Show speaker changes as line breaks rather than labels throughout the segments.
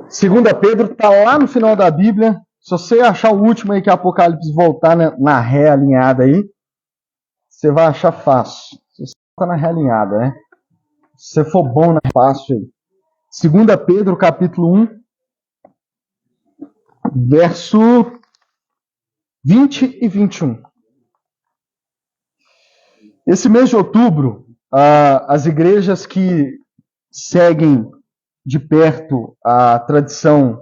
Segunda Pedro está lá no final da Bíblia. Se você achar o último aí, que é Apocalipse, voltar na ré alinhada aí, você vai achar fácil. Se você está na ré alinhada, né? Se você for bom na fácil aí. Segunda Pedro, capítulo 1, verso 20 e 21. Esse mês de outubro, as igrejas que seguem de perto a tradição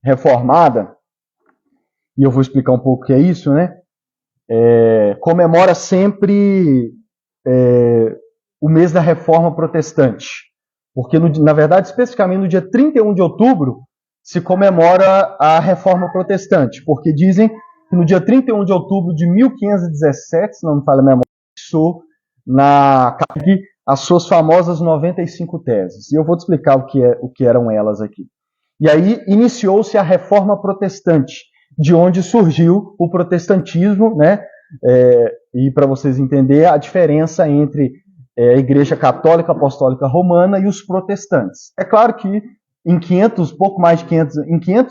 reformada, e eu vou explicar um pouco o que é isso, né? Comemora sempre o mês da Reforma Protestante. Porque, na verdade, especificamente no dia 31 de outubro, se comemora a Reforma Protestante. Porque dizem que no dia 31 de outubro de 1517, se não me falha a memória, fixou na CAPEC as suas famosas 95 teses. E eu vou te explicar o que eram elas aqui. E aí iniciou-se a Reforma Protestante, de onde surgiu o protestantismo, né? E para vocês entenderem a diferença entre a Igreja Católica Apostólica Romana e os protestantes. É claro que em 500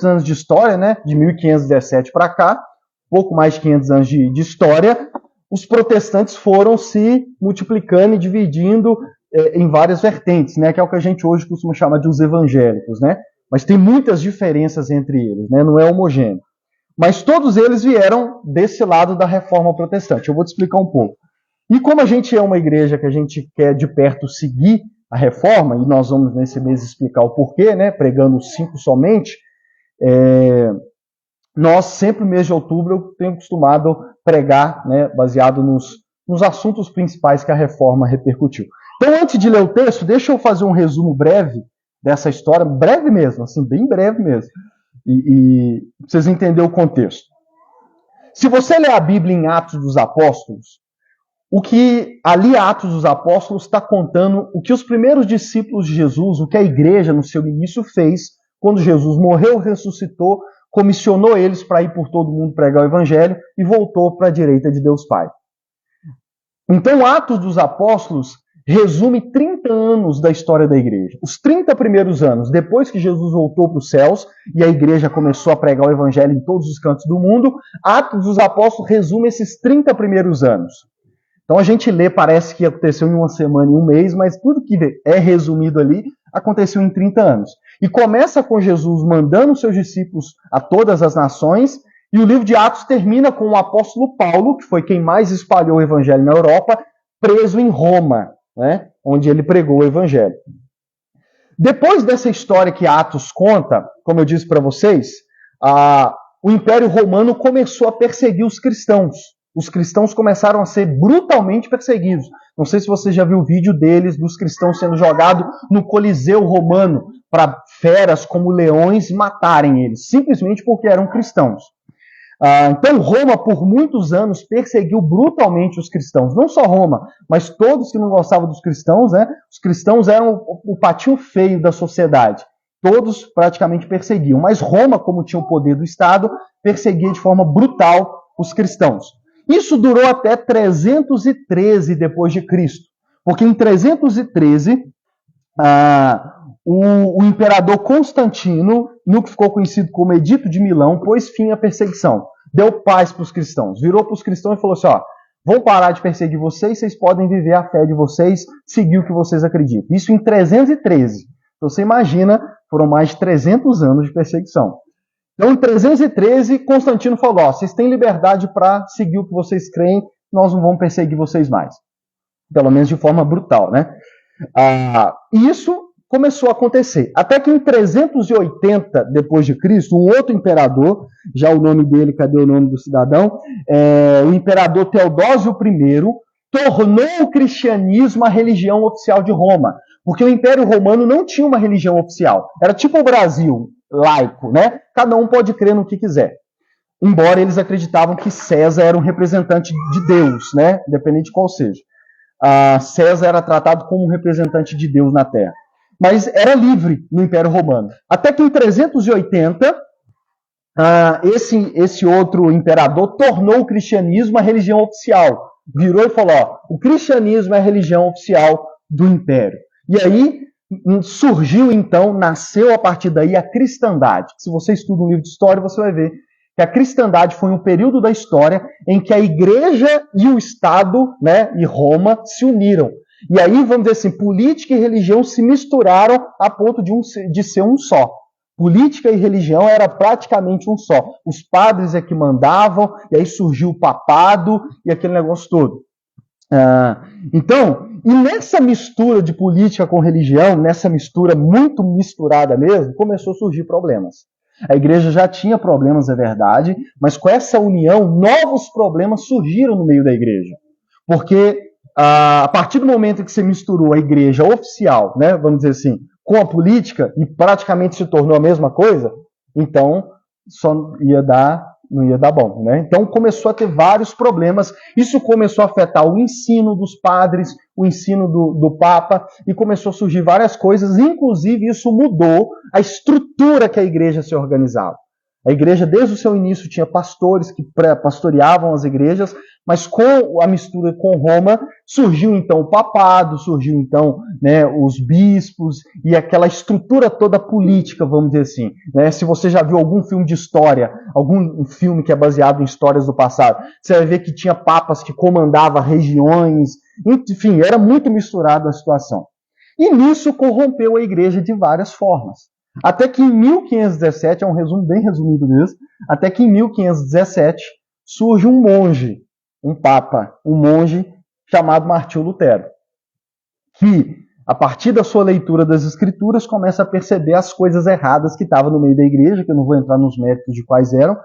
anos de história, né, de 1517 para cá, pouco mais de 500 anos de história, os protestantes foram se multiplicando e dividindo em várias vertentes, né, que é o que a gente hoje costuma chamar de os evangélicos, né? Mas tem muitas diferenças entre eles, né? Não é homogêneo. Mas todos eles vieram desse lado da Reforma Protestante. Eu vou te explicar um pouco. E como a gente é uma igreja que a gente quer de perto seguir a reforma, e nós vamos nesse mês explicar o porquê, né, pregando os 5 somente, nós sempre no mês de outubro eu tenho acostumado pregar, né, baseado nos assuntos principais que a reforma repercutiu. Então, antes de ler o texto, deixa eu fazer um resumo breve dessa história, breve mesmo, assim, bem breve mesmo, e pra vocês entenderem o contexto. Se você ler a Bíblia em Atos dos Apóstolos, o que ali Atos dos Apóstolos está contando o que os primeiros discípulos de Jesus, o que a igreja no seu início fez, quando Jesus morreu, ressuscitou, comissionou eles para ir por todo mundo pregar o evangelho e voltou para a direita de Deus Pai. Então, Atos dos Apóstolos resume 30 anos da história da igreja. Os 30 primeiros anos, depois que Jesus voltou para os céus e a igreja começou a pregar o evangelho em todos os cantos do mundo, Atos dos Apóstolos resume esses 30 primeiros anos. Então a gente lê, parece que aconteceu em uma semana, em um mês, mas tudo que é resumido ali aconteceu em 30 anos. E começa com Jesus mandando seus discípulos a todas as nações, e o livro de Atos termina com o apóstolo Paulo, que foi quem mais espalhou o evangelho na Europa, preso em Roma, né, onde ele pregou o evangelho. Depois dessa história que Atos conta, como eu disse para vocês, o Império Romano começou a perseguir os cristãos. Os cristãos começaram a ser brutalmente perseguidos. Não sei se você já viu o vídeo deles, dos cristãos sendo jogados no Coliseu Romano, para feras como leões matarem eles, simplesmente porque eram cristãos. Então Roma, por muitos anos, perseguiu brutalmente os cristãos. Não só Roma, mas todos que não gostavam dos cristãos, né? Os cristãos eram o patinho feio da sociedade. Todos praticamente perseguiam. Mas Roma, como tinha o poder do Estado, perseguia de forma brutal os cristãos. Isso durou até 313 depois de Cristo, porque em 313 o imperador Constantino, no que ficou conhecido como Edito de Milão, pôs fim à perseguição, deu paz para os cristãos, virou para os cristãos e falou assim: vão parar de perseguir vocês, vocês podem viver a fé de vocês, seguir o que vocês acreditam. Isso em 313. Então você imagina, foram mais de 300 anos de perseguição. Então, em 313, Constantino falou: vocês têm liberdade para seguir o que vocês creem, nós não vamos perseguir vocês mais. Pelo menos de forma brutal, né? E isso começou a acontecer. Até que em 380 depois de Cristo, um outro imperador, já o nome dele, cadê o nome do cidadão? O imperador Teodósio I tornou o cristianismo a religião oficial de Roma. Porque o Império Romano não tinha uma religião oficial. Era tipo o Brasil, laico, né? Cada um pode crer no que quiser. Embora eles acreditavam que César era um representante de Deus, né? Independente de qual seja. César era tratado como um representante de Deus na Terra. Mas era livre no Império Romano. Até que em 380, esse outro imperador tornou o cristianismo a religião oficial. Virou e falou: o cristianismo é a religião oficial do Império. E aí surgiu então, nasceu a partir daí a cristandade. Se você estuda um livro de história, você vai ver que a cristandade foi um período da história em que a igreja e o Estado, né, e Roma se uniram. E aí, vamos dizer assim, política e religião se misturaram a ponto de ser um só. Política e religião era praticamente um só. Os padres é que mandavam, e aí surgiu o papado e aquele negócio todo. Então, e nessa mistura de política com religião, nessa mistura muito misturada mesmo, começou a surgir problemas. A igreja já tinha problemas, é verdade, mas com essa união, novos problemas surgiram no meio da igreja. Porque a partir do momento que você misturou a igreja oficial, né, vamos dizer assim, com a política, e praticamente se tornou a mesma coisa, então não ia dar bom, né? Então começou a ter vários problemas. Isso começou a afetar o ensino dos padres, o ensino do Papa, e começou a surgir várias coisas. Inclusive, isso mudou a estrutura que a igreja se organizava. A igreja, desde o seu início, tinha pastores que pastoreavam as igrejas, mas com a mistura com Roma, surgiu então o papado, surgiu então, né, os bispos e aquela estrutura toda política, vamos dizer assim. Né? Se você já viu algum filme de história, algum filme que é baseado em histórias do passado, você vai ver que tinha papas que comandavam regiões, enfim, era muito misturada a situação. E nisso corrompeu a igreja de várias formas. Até que em 1517, é um resumo bem resumido mesmo, até que em 1517 surge um monge, um papa, um monge chamado Martinho Lutero, que, a partir da sua leitura das escrituras, começa a perceber as coisas erradas que estavam no meio da igreja, que eu não vou entrar nos méritos de quais eram,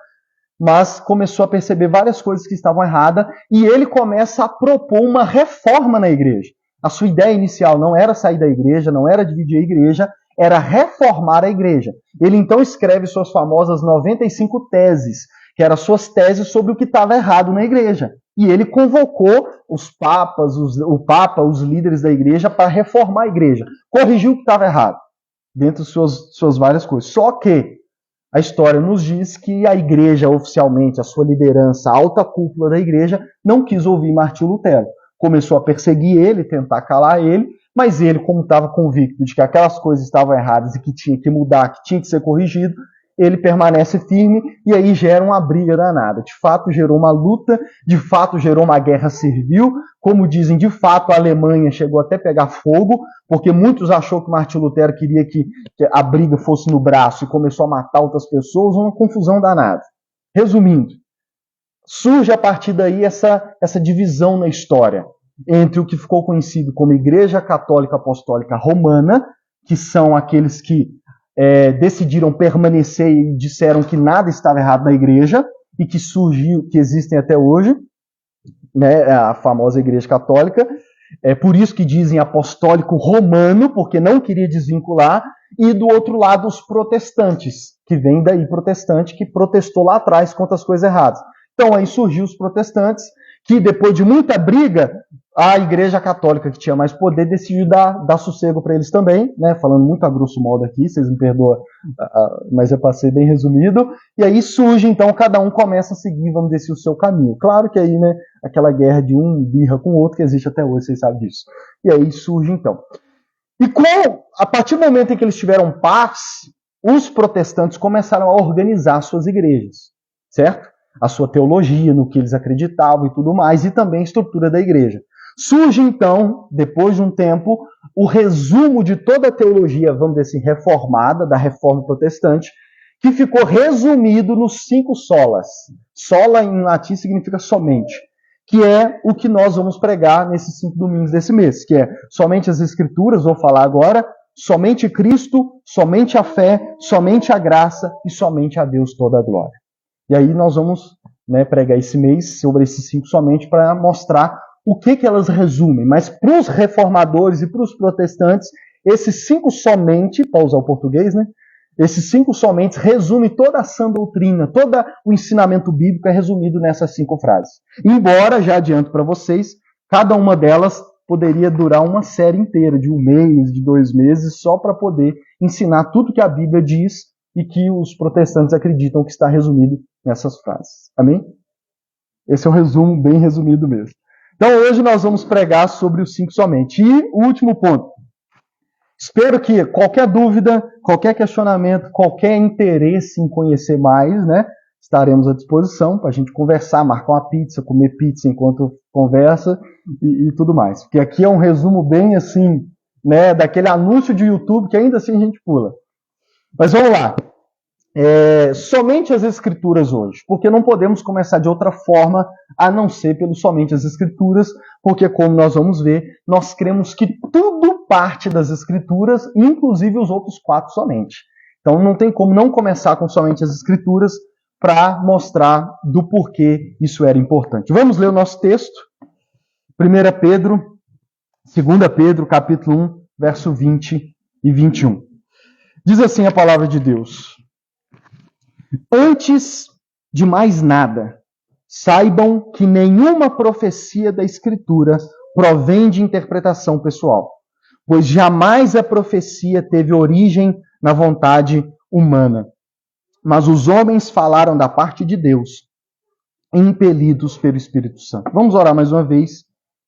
mas começou a perceber várias coisas que estavam erradas, e ele começa a propor uma reforma na igreja. A sua ideia inicial não era sair da igreja, não era dividir a igreja, era reformar a igreja. Ele então escreve suas famosas 95 teses, que eram suas teses sobre o que estava errado na igreja. E ele convocou os papas, o Papa, os líderes da igreja, para reformar a igreja. Corrigiu o que estava errado, dentre suas várias coisas. Só que a história nos diz que a igreja, oficialmente, a sua liderança, a alta cúpula da igreja, não quis ouvir Martinho Lutero. Começou a perseguir ele, tentar calar ele, mas ele, como estava convicto de que aquelas coisas estavam erradas e que tinha que mudar, que tinha que ser corrigido, ele permanece firme e aí gera uma briga danada. De fato, gerou uma luta, de fato, gerou uma guerra civil. Como dizem, de fato, a Alemanha chegou até a pegar fogo, porque muitos achou que Martinho Lutero queria que a briga fosse no braço e começou a matar outras pessoas, uma confusão danada. Resumindo, surge a partir daí essa divisão na história entre o que ficou conhecido como Igreja Católica Apostólica Romana, que são aqueles que decidiram permanecer e disseram que nada estava errado na igreja, e que surgiu, que existem até hoje, né, a famosa Igreja Católica. É por isso que dizem apostólico romano, porque não queria desvincular, e do outro lado os protestantes, que vem daí protestante, que protestou lá atrás contra as coisas erradas. Então aí surgiu os protestantes, que depois de muita briga, a Igreja Católica, que tinha mais poder, decidiu dar sossego para eles também, né? Falando muito a grosso modo aqui, vocês me perdoam, mas eu passei bem resumido. E aí surge, então, cada um começa a seguir, vamos dizer, o seu caminho. Claro que aí, né, aquela guerra de um birra com o outro, que existe até hoje, vocês sabem disso. E aí surge, então. E a partir do momento em que eles tiveram paz, os protestantes começaram a organizar suas igrejas, certo? A sua teologia, no que eles acreditavam e tudo mais, e também a estrutura da igreja. Surge, então, depois de um tempo, o resumo de toda a teologia, vamos dizer assim, reformada, da reforma protestante, que ficou resumido nos 5 solas. Sola, em latim, significa somente, que é o que nós vamos pregar nesses 5 domingos desse mês, que é somente as Escrituras, vou falar agora, somente Cristo, somente a fé, somente a graça e somente a Deus toda a glória. E aí nós vamos, né, pregar esse mês sobre esses 5 somente para mostrar o que elas resumem. Mas para os reformadores e para os protestantes, esses 5 somente, para usar o português, né? Esses 5 somente resumem toda a sã doutrina, todo o ensinamento bíblico é resumido nessas 5 frases. Embora, já adianto para vocês, cada uma delas poderia durar uma série inteira, de 1 mês, de 2 meses, só para poder ensinar tudo que a Bíblia diz e que os protestantes acreditam que está resumido nessas frases. Amém? Esse é um resumo bem resumido mesmo. Então hoje nós vamos pregar sobre os 5 somente. E o último ponto. Espero que qualquer dúvida, qualquer questionamento, qualquer interesse em conhecer mais, né, estaremos à disposição para a gente conversar, marcar uma pizza, comer pizza enquanto conversa e tudo mais. Porque aqui é um resumo bem assim, né, daquele anúncio de YouTube que ainda assim a gente pula. Mas vamos lá. Somente as Escrituras hoje, porque não podemos começar de outra forma a não ser pelo somente as Escrituras, porque como nós vamos ver, nós cremos que tudo parte das Escrituras, inclusive os outros 4 somente. Então não tem como não começar com somente as Escrituras para mostrar do porquê isso era importante. Vamos ler o nosso texto, 1 Pedro, 2 Pedro, capítulo 1, verso 20 e 21. Diz assim a palavra de Deus: antes de mais nada, saibam que nenhuma profecia da Escritura provém de interpretação pessoal, pois jamais a profecia teve origem na vontade humana. Mas os homens falaram da parte de Deus, impelidos pelo Espírito Santo. Vamos orar mais uma vez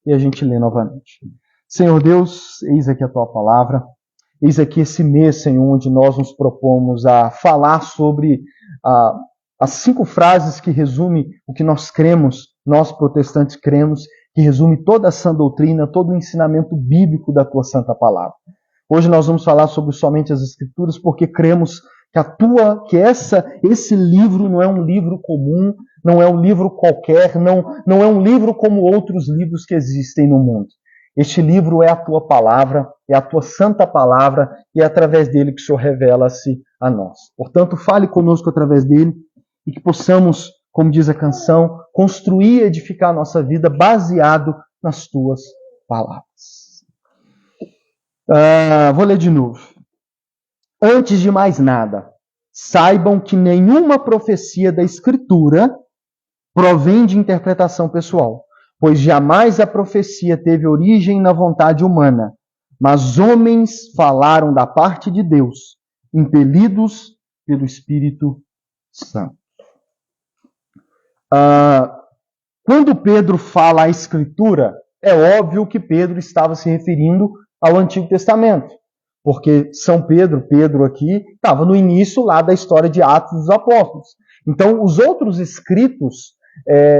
e a gente lê novamente. Senhor Deus, eis aqui a tua palavra. Eis aqui esse mês, Senhor, onde nós nos propomos a falar sobre as 5 frases que resumem o que nós cremos, nós protestantes cremos, que resume toda a sã doutrina, todo o ensinamento bíblico da tua santa palavra. Hoje nós vamos falar sobre somente as Escrituras, porque cremos que esse livro não é um livro comum, não é um livro qualquer, não é um livro como outros livros que existem no mundo. Este livro é a tua palavra, é a tua santa palavra, e é através dele que o Senhor revela-se a nós. Portanto, fale conosco através dele, e que possamos, como diz a canção, construir e edificar a nossa vida baseado nas tuas palavras. Vou ler de novo. Antes de mais nada, saibam que nenhuma profecia da Escritura provém de interpretação pessoal, pois jamais a profecia teve origem na vontade humana, mas homens falaram da parte de Deus, impelidos pelo Espírito Santo. Quando Pedro fala a Escritura, é óbvio que Pedro estava se referindo ao Antigo Testamento, porque São Pedro aqui, estava no início lá da história de Atos dos Apóstolos. Então, os outros escritos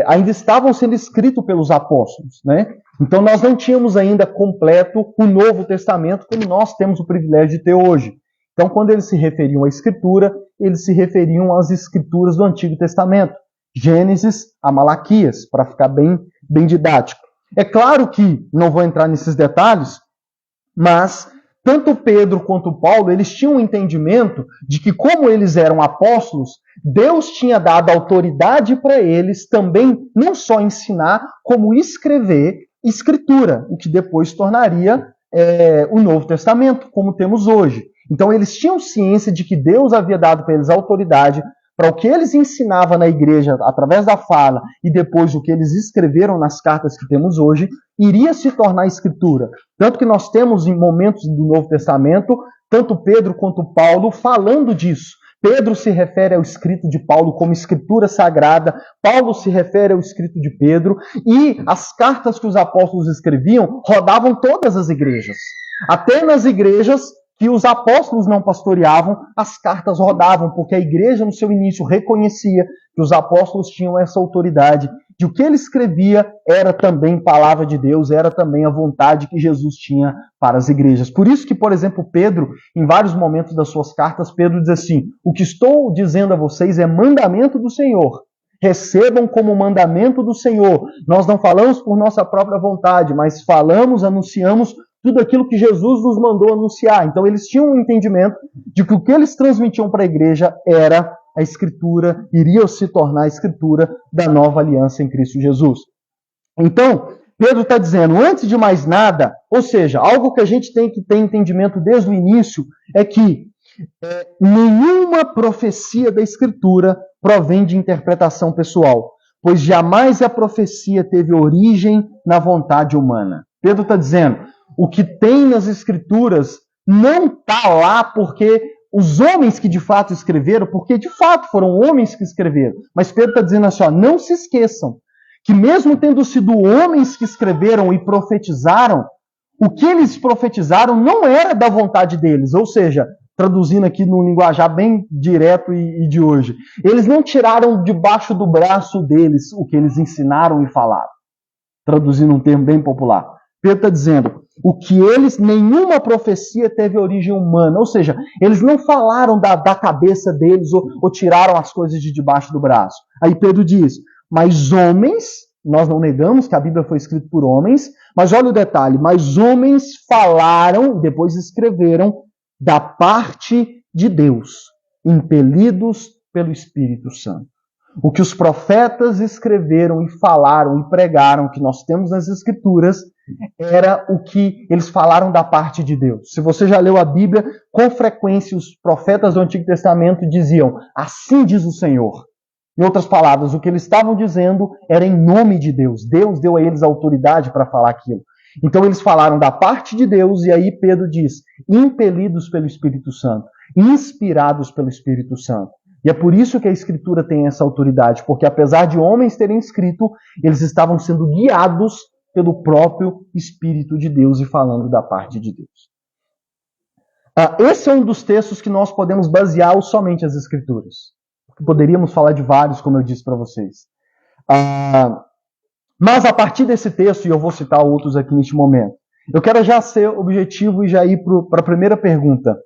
ainda estavam sendo escritos pelos apóstolos, né? Então nós não tínhamos ainda completo o Novo Testamento como nós temos o privilégio de ter hoje. Então quando eles se referiam à Escritura, eles se referiam às Escrituras do Antigo Testamento, Gênesis a Malaquias, para ficar bem didático. É claro que não vou entrar nesses detalhes, mas tanto Pedro quanto Paulo, eles tinham um entendimento de que, como eles eram apóstolos, Deus tinha dado autoridade para eles também não só ensinar, como escrever Escritura, o que depois tornaria o Novo Testamento, como temos hoje. Então eles tinham ciência de que Deus havia dado para eles autoridade para o que eles ensinavam na igreja através da fala e depois o que eles escreveram nas cartas que temos hoje, iria se tornar Escritura. Tanto que nós temos em momentos do Novo Testamento, tanto Pedro quanto Paulo falando disso. Pedro se refere ao escrito de Paulo como Escritura Sagrada, Paulo se refere ao escrito de Pedro, e as cartas que os apóstolos escreviam rodavam todas as igrejas. Até nas igrejas que os apóstolos não pastoreavam, as cartas rodavam, porque a igreja no seu início reconhecia que os apóstolos tinham essa autoridade, de o que ele escrevia era também palavra de Deus, era também a vontade que Jesus tinha para as igrejas. Por isso que, por exemplo, Pedro, em vários momentos das suas cartas, Pedro diz assim: o que estou dizendo a vocês é mandamento do Senhor. Recebam como mandamento do Senhor. Nós não falamos por nossa própria vontade, mas falamos, anunciamos tudo aquilo que Jesus nos mandou anunciar. Então eles tinham um entendimento de que o que eles transmitiam para a igreja era a Escritura, iria se tornar a Escritura da nova aliança em Cristo Jesus. Então, Pedro está dizendo, antes de mais nada, ou seja, algo que a gente tem que ter entendimento desde o início, é que nenhuma profecia da Escritura provém de interpretação pessoal, pois jamais a profecia teve origem na vontade humana. Pedro está dizendo, o que tem nas Escrituras não está lá porque os homens que de fato escreveram, porque de fato foram homens que escreveram. Mas Pedro está dizendo assim, ó, não se esqueçam que mesmo tendo sido homens que escreveram e profetizaram, o que eles profetizaram não era da vontade deles, ou seja, traduzindo aqui no linguajar bem direto e de hoje, eles não tiraram debaixo do braço deles o que eles ensinaram e falaram. Traduzindo um termo bem popular. Pedro está dizendo, o que eles, nenhuma profecia teve origem humana, ou seja, eles não falaram da cabeça deles ou tiraram as coisas de debaixo do braço. Aí Pedro diz, mas homens, nós não negamos que a Bíblia foi escrita por homens, mas olha o detalhe, mas homens falaram, depois escreveram, da parte de Deus, impelidos pelo Espírito Santo. O que os profetas escreveram e falaram e pregaram, que nós temos nas Escrituras, era o que eles falaram da parte de Deus. Se você já leu a Bíblia, com frequência os profetas do Antigo Testamento diziam, assim diz o Senhor. Em outras palavras, o que eles estavam dizendo era em nome de Deus. Deus deu a eles autoridade para falar aquilo. Então eles falaram da parte de Deus, e aí Pedro diz, impelidos pelo Espírito Santo, inspirados pelo Espírito Santo. E é por isso que a Escritura tem essa autoridade, porque apesar de homens terem escrito, eles estavam sendo guiados pelo próprio Espírito de Deus e falando da parte de Deus. Esse é um dos textos que nós podemos basear somente as Escrituras. Poderíamos falar de vários, como eu disse para vocês. Mas a partir desse texto, e eu vou citar outros aqui neste momento, eu quero já ser objetivo e já ir para a primeira pergunta.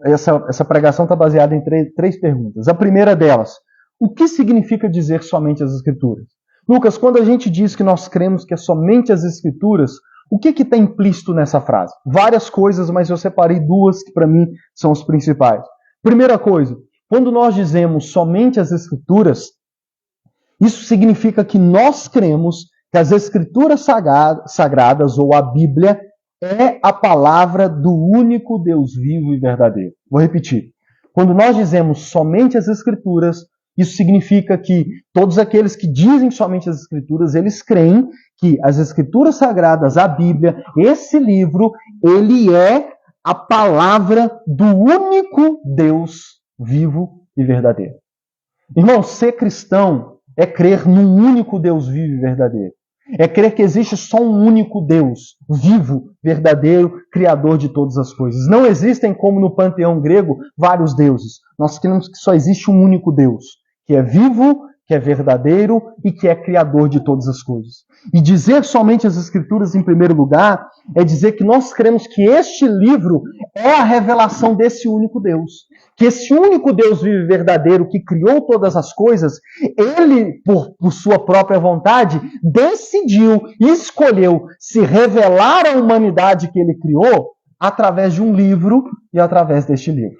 Essa pregação está baseada em três perguntas. A primeira delas, o que significa dizer somente as Escrituras? Lucas, quando a gente diz que nós cremos que é somente as Escrituras, o que está implícito nessa frase? Várias coisas, mas eu separei duas que para mim são as principais. Primeira coisa, quando nós dizemos somente as Escrituras, isso significa que nós cremos que as Escrituras sagradas, ou a Bíblia, é a palavra do único Deus vivo e verdadeiro. Vou repetir. Quando nós dizemos somente as Escrituras, isso significa que todos aqueles que dizem somente as Escrituras, eles creem que as Escrituras sagradas, a Bíblia, esse livro, ele é a palavra do único Deus vivo e verdadeiro. Irmão, ser cristão é crer num único Deus vivo e verdadeiro. É crer que existe só um único Deus, vivo, verdadeiro, criador de todas as coisas. Não existem, como no panteão grego, vários deuses. Nós cremos que só existe um único Deus, que é vivo, que é verdadeiro e que é criador de todas as coisas. E dizer somente as Escrituras em primeiro lugar é dizer que nós cremos que este livro é a revelação desse único Deus. Que esse único Deus vivo e verdadeiro que criou todas as coisas, ele, por sua própria vontade, decidiu e escolheu se revelar à humanidade que ele criou através de um livro e através deste livro.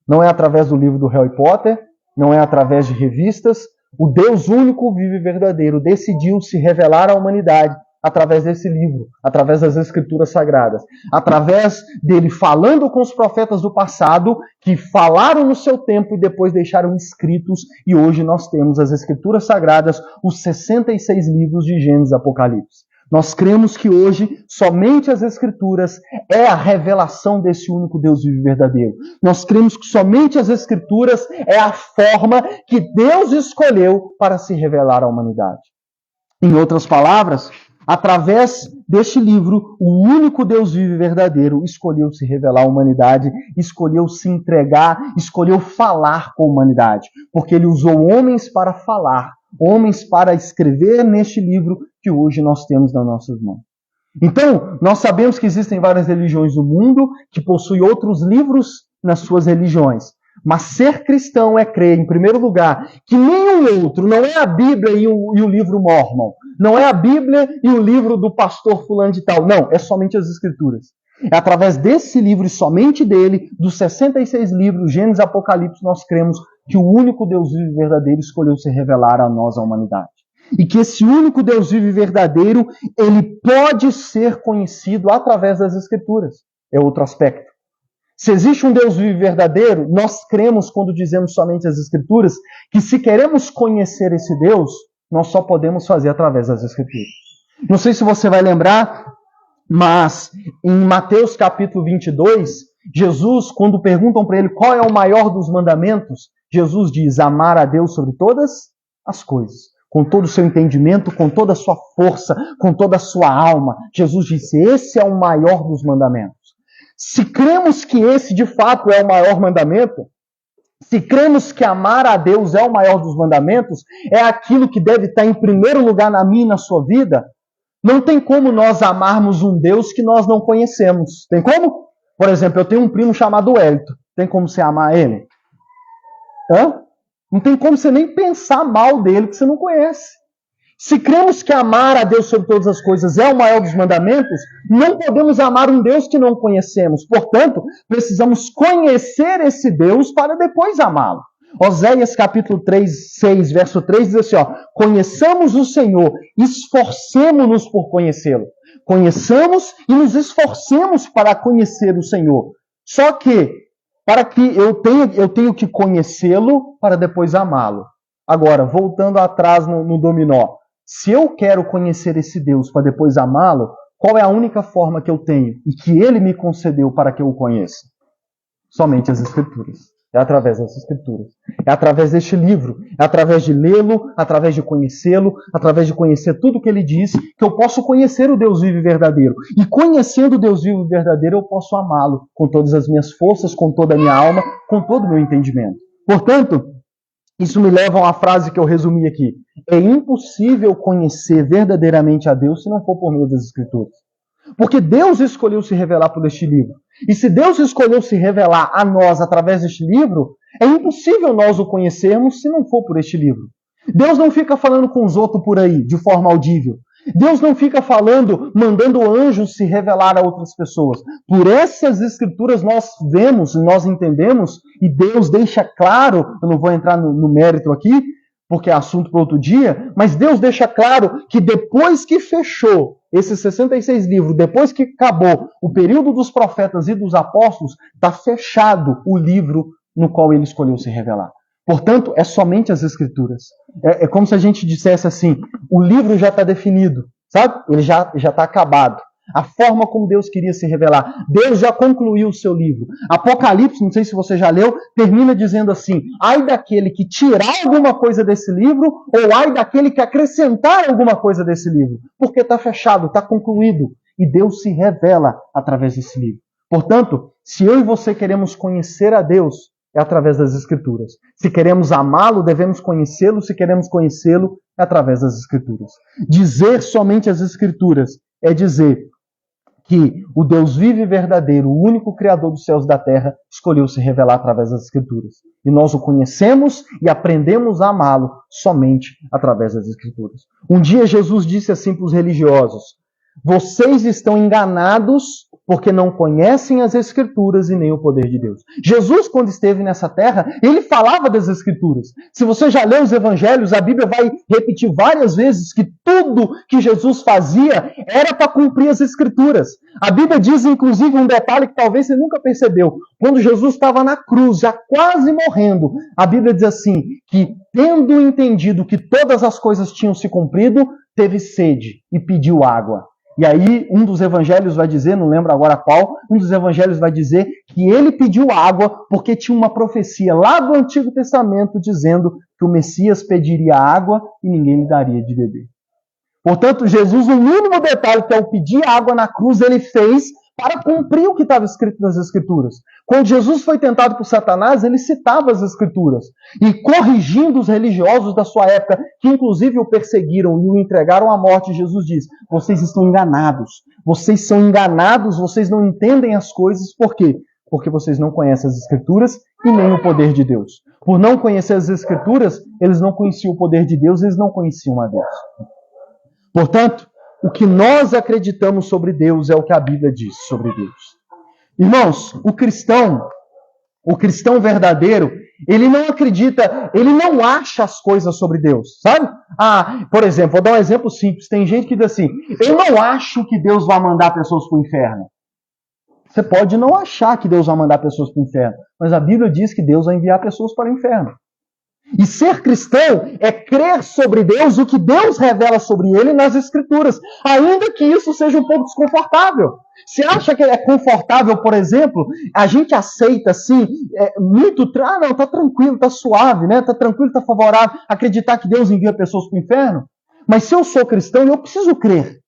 Não é através do livro do Harry Potter, não é através de revistas. O Deus único, vivo e verdadeiro decidiu se revelar à humanidade através desse livro, através das Escrituras Sagradas, através dele falando com os profetas do passado, que falaram no seu tempo e depois deixaram escritos, e hoje nós temos as Escrituras Sagradas, os 66 livros de Gênesis e Apocalipse. Nós cremos que hoje somente as Escrituras é a revelação desse único Deus vivo e verdadeiro. Nós cremos que somente as Escrituras é a forma que Deus escolheu para se revelar à humanidade. Em outras palavras, através deste livro, o único Deus vivo e verdadeiro escolheu se revelar à humanidade, escolheu se entregar, escolheu falar com a humanidade, porque ele usou homens para falar, homens para escrever neste livro que hoje nós temos nas nossas mãos. Então, nós sabemos que existem várias religiões no mundo que possuem outros livros nas suas religiões. Mas ser cristão é crer, em primeiro lugar, que nenhum outro, não é a Bíblia e o livro Mormon, não é a Bíblia e o livro do pastor fulano de tal, não, é somente as Escrituras. É através desse livro e somente dele, dos 66 livros, Gênesis e Apocalipse, nós cremos que o único Deus vivo e verdadeiro escolheu se revelar a nós, a humanidade. E que esse único Deus vivo e verdadeiro, ele pode ser conhecido através das Escrituras. É outro aspecto. Se existe um Deus vivo e verdadeiro, nós cremos, quando dizemos somente as Escrituras, que se queremos conhecer esse Deus, nós só podemos fazer através das Escrituras. Não sei se você vai lembrar, mas em Mateus capítulo 22, Jesus, quando perguntam para ele qual é o maior dos mandamentos, Jesus diz, amar a Deus sobre todas as coisas, com todo o seu entendimento, com toda a sua força, com toda a sua alma. Jesus disse, esse é o maior dos mandamentos. Se cremos que esse de fato é o maior mandamento, se cremos que amar a Deus é o maior dos mandamentos, é aquilo que deve estar em primeiro lugar na minha e na sua vida, não tem como nós amarmos um Deus que nós não conhecemos. Tem como? Por exemplo, eu tenho um primo chamado Wellington. Tem como você amar ele? Hã? Não tem como você nem pensar mal dele que você não conhece. Se cremos que amar a Deus sobre todas as coisas é o maior dos mandamentos, não podemos amar um Deus que não conhecemos. Portanto, precisamos conhecer esse Deus para depois amá-lo. Oséias capítulo 3, 6, verso 3 diz assim, conheçamos o Senhor, esforcemo-nos por conhecê-lo. Conheçamos e nos esforcemos para conhecer o Senhor. Só que, para que eu tenho que conhecê-lo para depois amá-lo. Agora, voltando atrás no dominó, se eu quero conhecer esse Deus para depois amá-lo, qual é a única forma que eu tenho e que ele me concedeu para que eu o conheça? Somente as Escrituras. É através das Escrituras. É através deste livro. É através de lê-lo, através de conhecê-lo, através de conhecer tudo o que ele diz, que eu posso conhecer o Deus vivo e verdadeiro. E conhecendo o Deus vivo e verdadeiro, eu posso amá-lo com todas as minhas forças, com toda a minha alma, com todo o meu entendimento. Portanto, isso me leva a uma frase que eu resumi aqui. É impossível conhecer verdadeiramente a Deus se não for por meio das Escrituras. Porque Deus escolheu se revelar por este livro. E se Deus escolheu se revelar a nós através deste livro, é impossível nós o conhecermos se não for por este livro. Deus não fica falando com os outros por aí, de forma audível. Deus não fica falando, mandando anjos se revelar a outras pessoas. Por essas Escrituras nós vemos, nós entendemos, e Deus deixa claro, eu não vou entrar no mérito aqui, porque é assunto para outro dia, mas Deus deixa claro que depois que fechou esses 66 livros, depois que acabou o período dos profetas e dos apóstolos, está fechado o livro no qual ele escolheu se revelar. Portanto, é somente as Escrituras. É como se a gente dissesse assim, o livro já está definido, sabe? Ele já está acabado. A forma como Deus queria se revelar. Deus já concluiu o seu livro. Apocalipse, não sei se você já leu, termina dizendo assim, ai daquele que tirar alguma coisa desse livro, ou ai daquele que acrescentar alguma coisa desse livro. Porque está fechado, está concluído. E Deus se revela através desse livro. Portanto, se eu e você queremos conhecer a Deus, é através das Escrituras. Se queremos amá-lo, devemos conhecê-lo. Se queremos conhecê-lo, é através das Escrituras. Dizer somente as Escrituras é dizer que o Deus vivo e verdadeiro, o único Criador dos céus e da terra, escolheu se revelar através das Escrituras. E nós o conhecemos e aprendemos a amá-lo somente através das Escrituras. Um dia Jesus disse assim para os religiosos, vocês estão enganados porque não conhecem as Escrituras e nem o poder de Deus. Jesus, quando esteve nessa terra, ele falava das Escrituras. Se você já leu os Evangelhos, a Bíblia vai repetir várias vezes que tudo que Jesus fazia era para cumprir as Escrituras. A Bíblia diz, inclusive, um detalhe que talvez você nunca percebeu. Quando Jesus estava na cruz, já quase morrendo, a Bíblia diz assim, que tendo entendido que todas as coisas tinham se cumprido, teve sede e pediu água. E aí, um dos evangelhos vai dizer, não lembro agora qual, um dos evangelhos vai dizer que ele pediu água porque tinha uma profecia lá do Antigo Testamento dizendo que o Messias pediria água e ninguém lhe daria de beber. Portanto, Jesus, o mínimo detalhe que é o pedir água na cruz, ele fez para cumprir o que estava escrito nas Escrituras. Quando Jesus foi tentado por Satanás, ele citava as Escrituras. E corrigindo os religiosos da sua época, que inclusive o perseguiram e o entregaram à morte, Jesus diz, vocês estão enganados. Vocês são enganados, vocês não entendem as coisas. Por quê? Porque vocês não conhecem as Escrituras e nem o poder de Deus. Por não conhecer as Escrituras, eles não conheciam o poder de Deus, eles não conheciam a Deus. Portanto, o que nós acreditamos sobre Deus é o que a Bíblia diz sobre Deus. Irmãos, o cristão verdadeiro, ele não acredita, ele não acha as coisas sobre Deus, sabe? Por exemplo, vou dar um exemplo simples. Tem gente que diz assim, eu não acho que Deus vai mandar pessoas para o inferno. Você pode não achar que Deus vai mandar pessoas para o inferno, mas a Bíblia diz que Deus vai enviar pessoas para o inferno. E ser cristão é crer sobre Deus o que Deus revela sobre ele nas Escrituras, ainda que isso seja um pouco desconfortável. Você acha que é confortável, por exemplo, a gente aceita assim, não, tá tranquilo, tá suave, né? Tá tranquilo, tá favorável, acreditar que Deus envia pessoas para o inferno? Mas se eu sou cristão, eu preciso crer.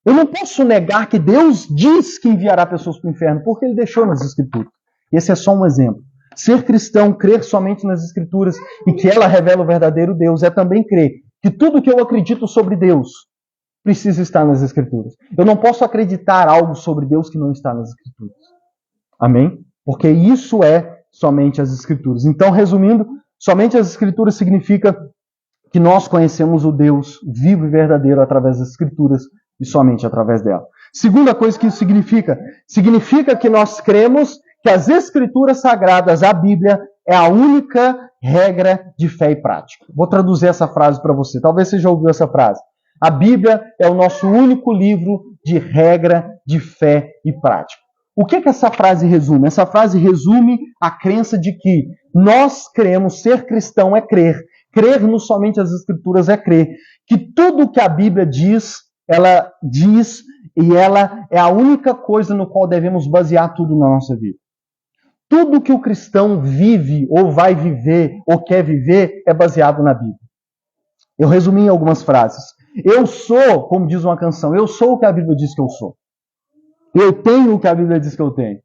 Eu não posso negar que Deus diz que enviará pessoas para o inferno, porque ele deixou nas Escrituras. Esse é só um exemplo. Ser cristão, crer somente nas Escrituras e que ela revela o verdadeiro Deus, é também crer que tudo que eu acredito sobre Deus precisa estar nas Escrituras. Eu não posso acreditar algo sobre Deus que não está nas Escrituras. Amém? Porque isso é somente as Escrituras. Então, resumindo, somente as Escrituras significa que nós conhecemos o Deus vivo e verdadeiro através das Escrituras e somente através dela. Segunda coisa que isso significa que nós cremos que as Escrituras Sagradas, a Bíblia, é a única regra de fé e prática. Vou traduzir essa frase para você. Talvez você já ouviu essa frase. A Bíblia é o nosso único livro de regra de fé e prática. O que essa frase resume? Essa frase resume a crença de que nós cremos, ser cristão é crer. Crer no somente as Escrituras é crer. Que tudo que a Bíblia diz, ela diz e ela é a única coisa no qual devemos basear tudo na nossa vida. Tudo que o cristão vive, ou vai viver, ou quer viver, é baseado na Bíblia. Eu resumi em algumas frases. Eu sou, como diz uma canção, eu sou o que a Bíblia diz que eu sou. Eu tenho o que a Bíblia diz que eu tenho.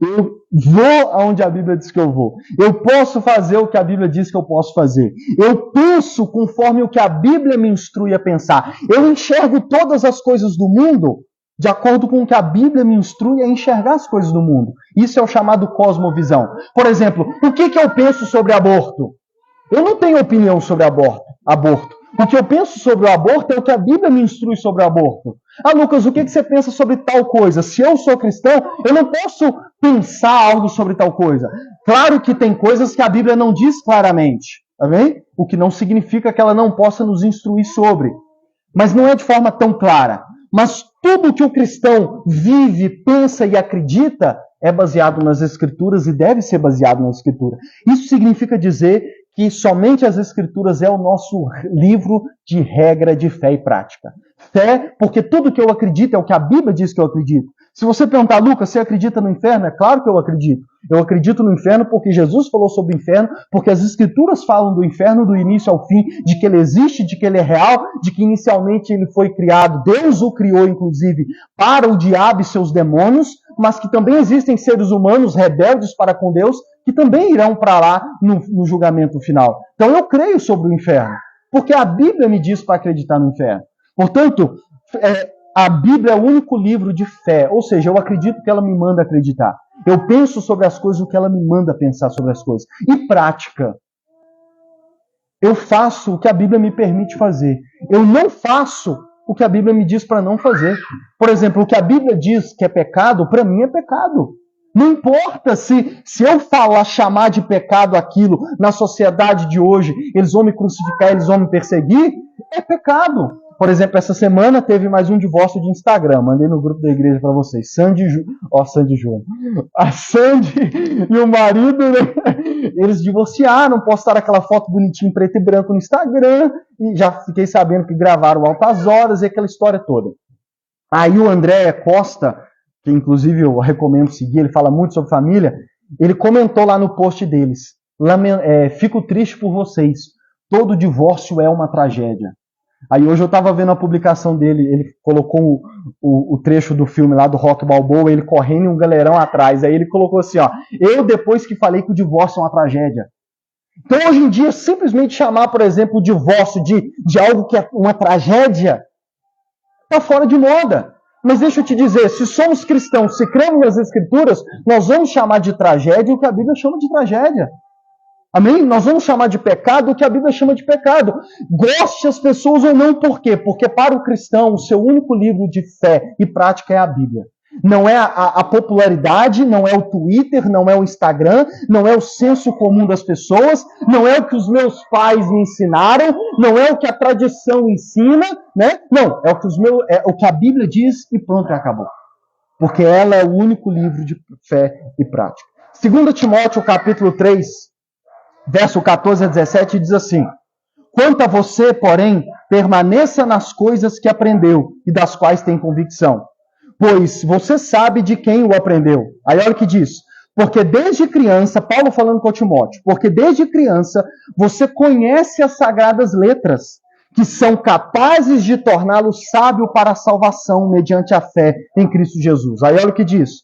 Eu vou aonde a Bíblia diz que eu vou. Eu posso fazer o que a Bíblia diz que eu posso fazer. Eu penso conforme o que a Bíblia me instrui a pensar. Eu enxergo todas as coisas do mundo de acordo com o que a Bíblia me instrui a enxergar as coisas do mundo. Isso é o chamado cosmovisão. Por exemplo, o que eu penso sobre aborto? Eu não tenho opinião sobre aborto. O que eu penso sobre o aborto é o que a Bíblia me instrui sobre o aborto. Ah, Lucas, o que você pensa sobre tal coisa? Se eu sou cristão, eu não posso pensar algo sobre tal coisa. Claro que tem coisas que a Bíblia não diz claramente, tá bem? O que não significa que ela não possa nos instruir sobre. Mas não é de forma tão clara. Mas tudo que o cristão vive, pensa e acredita é baseado nas Escrituras e deve ser baseado na Escritura. Isso significa dizer que somente as Escrituras é o nosso livro de regra de fé e prática. Fé, porque tudo que eu acredito é o que a Bíblia diz que eu acredito. Se você perguntar, Lucas, você acredita no inferno? É claro que eu acredito. Eu acredito no inferno porque Jesus falou sobre o inferno, porque as Escrituras falam do inferno do início ao fim, de que ele existe, de que ele é real, de que inicialmente ele foi criado, Deus o criou, inclusive, para o diabo e seus demônios, mas que também existem seres humanos rebeldes para com Deus, que também irão para lá no julgamento final. Então eu creio sobre o inferno, porque a Bíblia me diz para acreditar no inferno. Portanto, a Bíblia é o único livro de fé, ou seja, eu acredito que ela me manda acreditar. Eu penso sobre as coisas o que ela me manda pensar sobre as coisas. E prática. Eu faço o que a Bíblia me permite fazer. Eu não faço o que a Bíblia me diz para não fazer. Por exemplo, o que a Bíblia diz que é pecado, para mim é pecado. Não importa se eu falar, chamar de pecado aquilo na sociedade de hoje, eles vão me crucificar, eles vão me perseguir, é pecado. Por exemplo, essa semana teve mais um divórcio de Instagram. Mandei no grupo da igreja para vocês. Sandy Júnior. A Sandy e o marido, né? Eles divorciaram, postaram aquela foto bonitinha em preto e branco no Instagram. E já fiquei sabendo que gravaram altas horas e aquela história toda. Aí o André Costa, que inclusive eu recomendo seguir, ele fala muito sobre família, ele comentou lá no post deles. Fico triste por vocês. Todo divórcio é uma tragédia. Aí hoje eu estava vendo a publicação dele, ele colocou o trecho do filme lá do Rock Balboa, ele correndo e um galerão atrás. Aí ele colocou assim, ó, eu depois que falei que o divórcio é uma tragédia. Então hoje em dia, simplesmente chamar, por exemplo, o divórcio de algo que é uma tragédia, está fora de moda. Mas deixa eu te dizer, se somos cristãos, se cremos nas Escrituras, nós vamos chamar de tragédia o que a Bíblia chama de tragédia. Amém? Nós vamos chamar de pecado o que a Bíblia chama de pecado. Goste as pessoas ou não, por quê? Porque para o cristão, o seu único livro de fé e prática é a Bíblia. Não é a popularidade, não é o Twitter, não é o Instagram, não é o senso comum das pessoas, não é o que os meus pais me ensinaram, não é o que a tradição ensina, né? Não, é o que a Bíblia diz e pronto, acabou. Porque ela é o único livro de fé e prática. 2 Timóteo, capítulo 3, verso 14 a 17, diz assim: quanto a você, porém, permaneça nas coisas que aprendeu e das quais tem convicção, pois você sabe de quem o aprendeu. Aí olha o que diz: porque desde criança, Paulo falando com Timóteo, porque desde criança você conhece as sagradas letras, que são capazes de torná-lo sábio para a salvação mediante a fé em Cristo Jesus. Aí olha o que diz: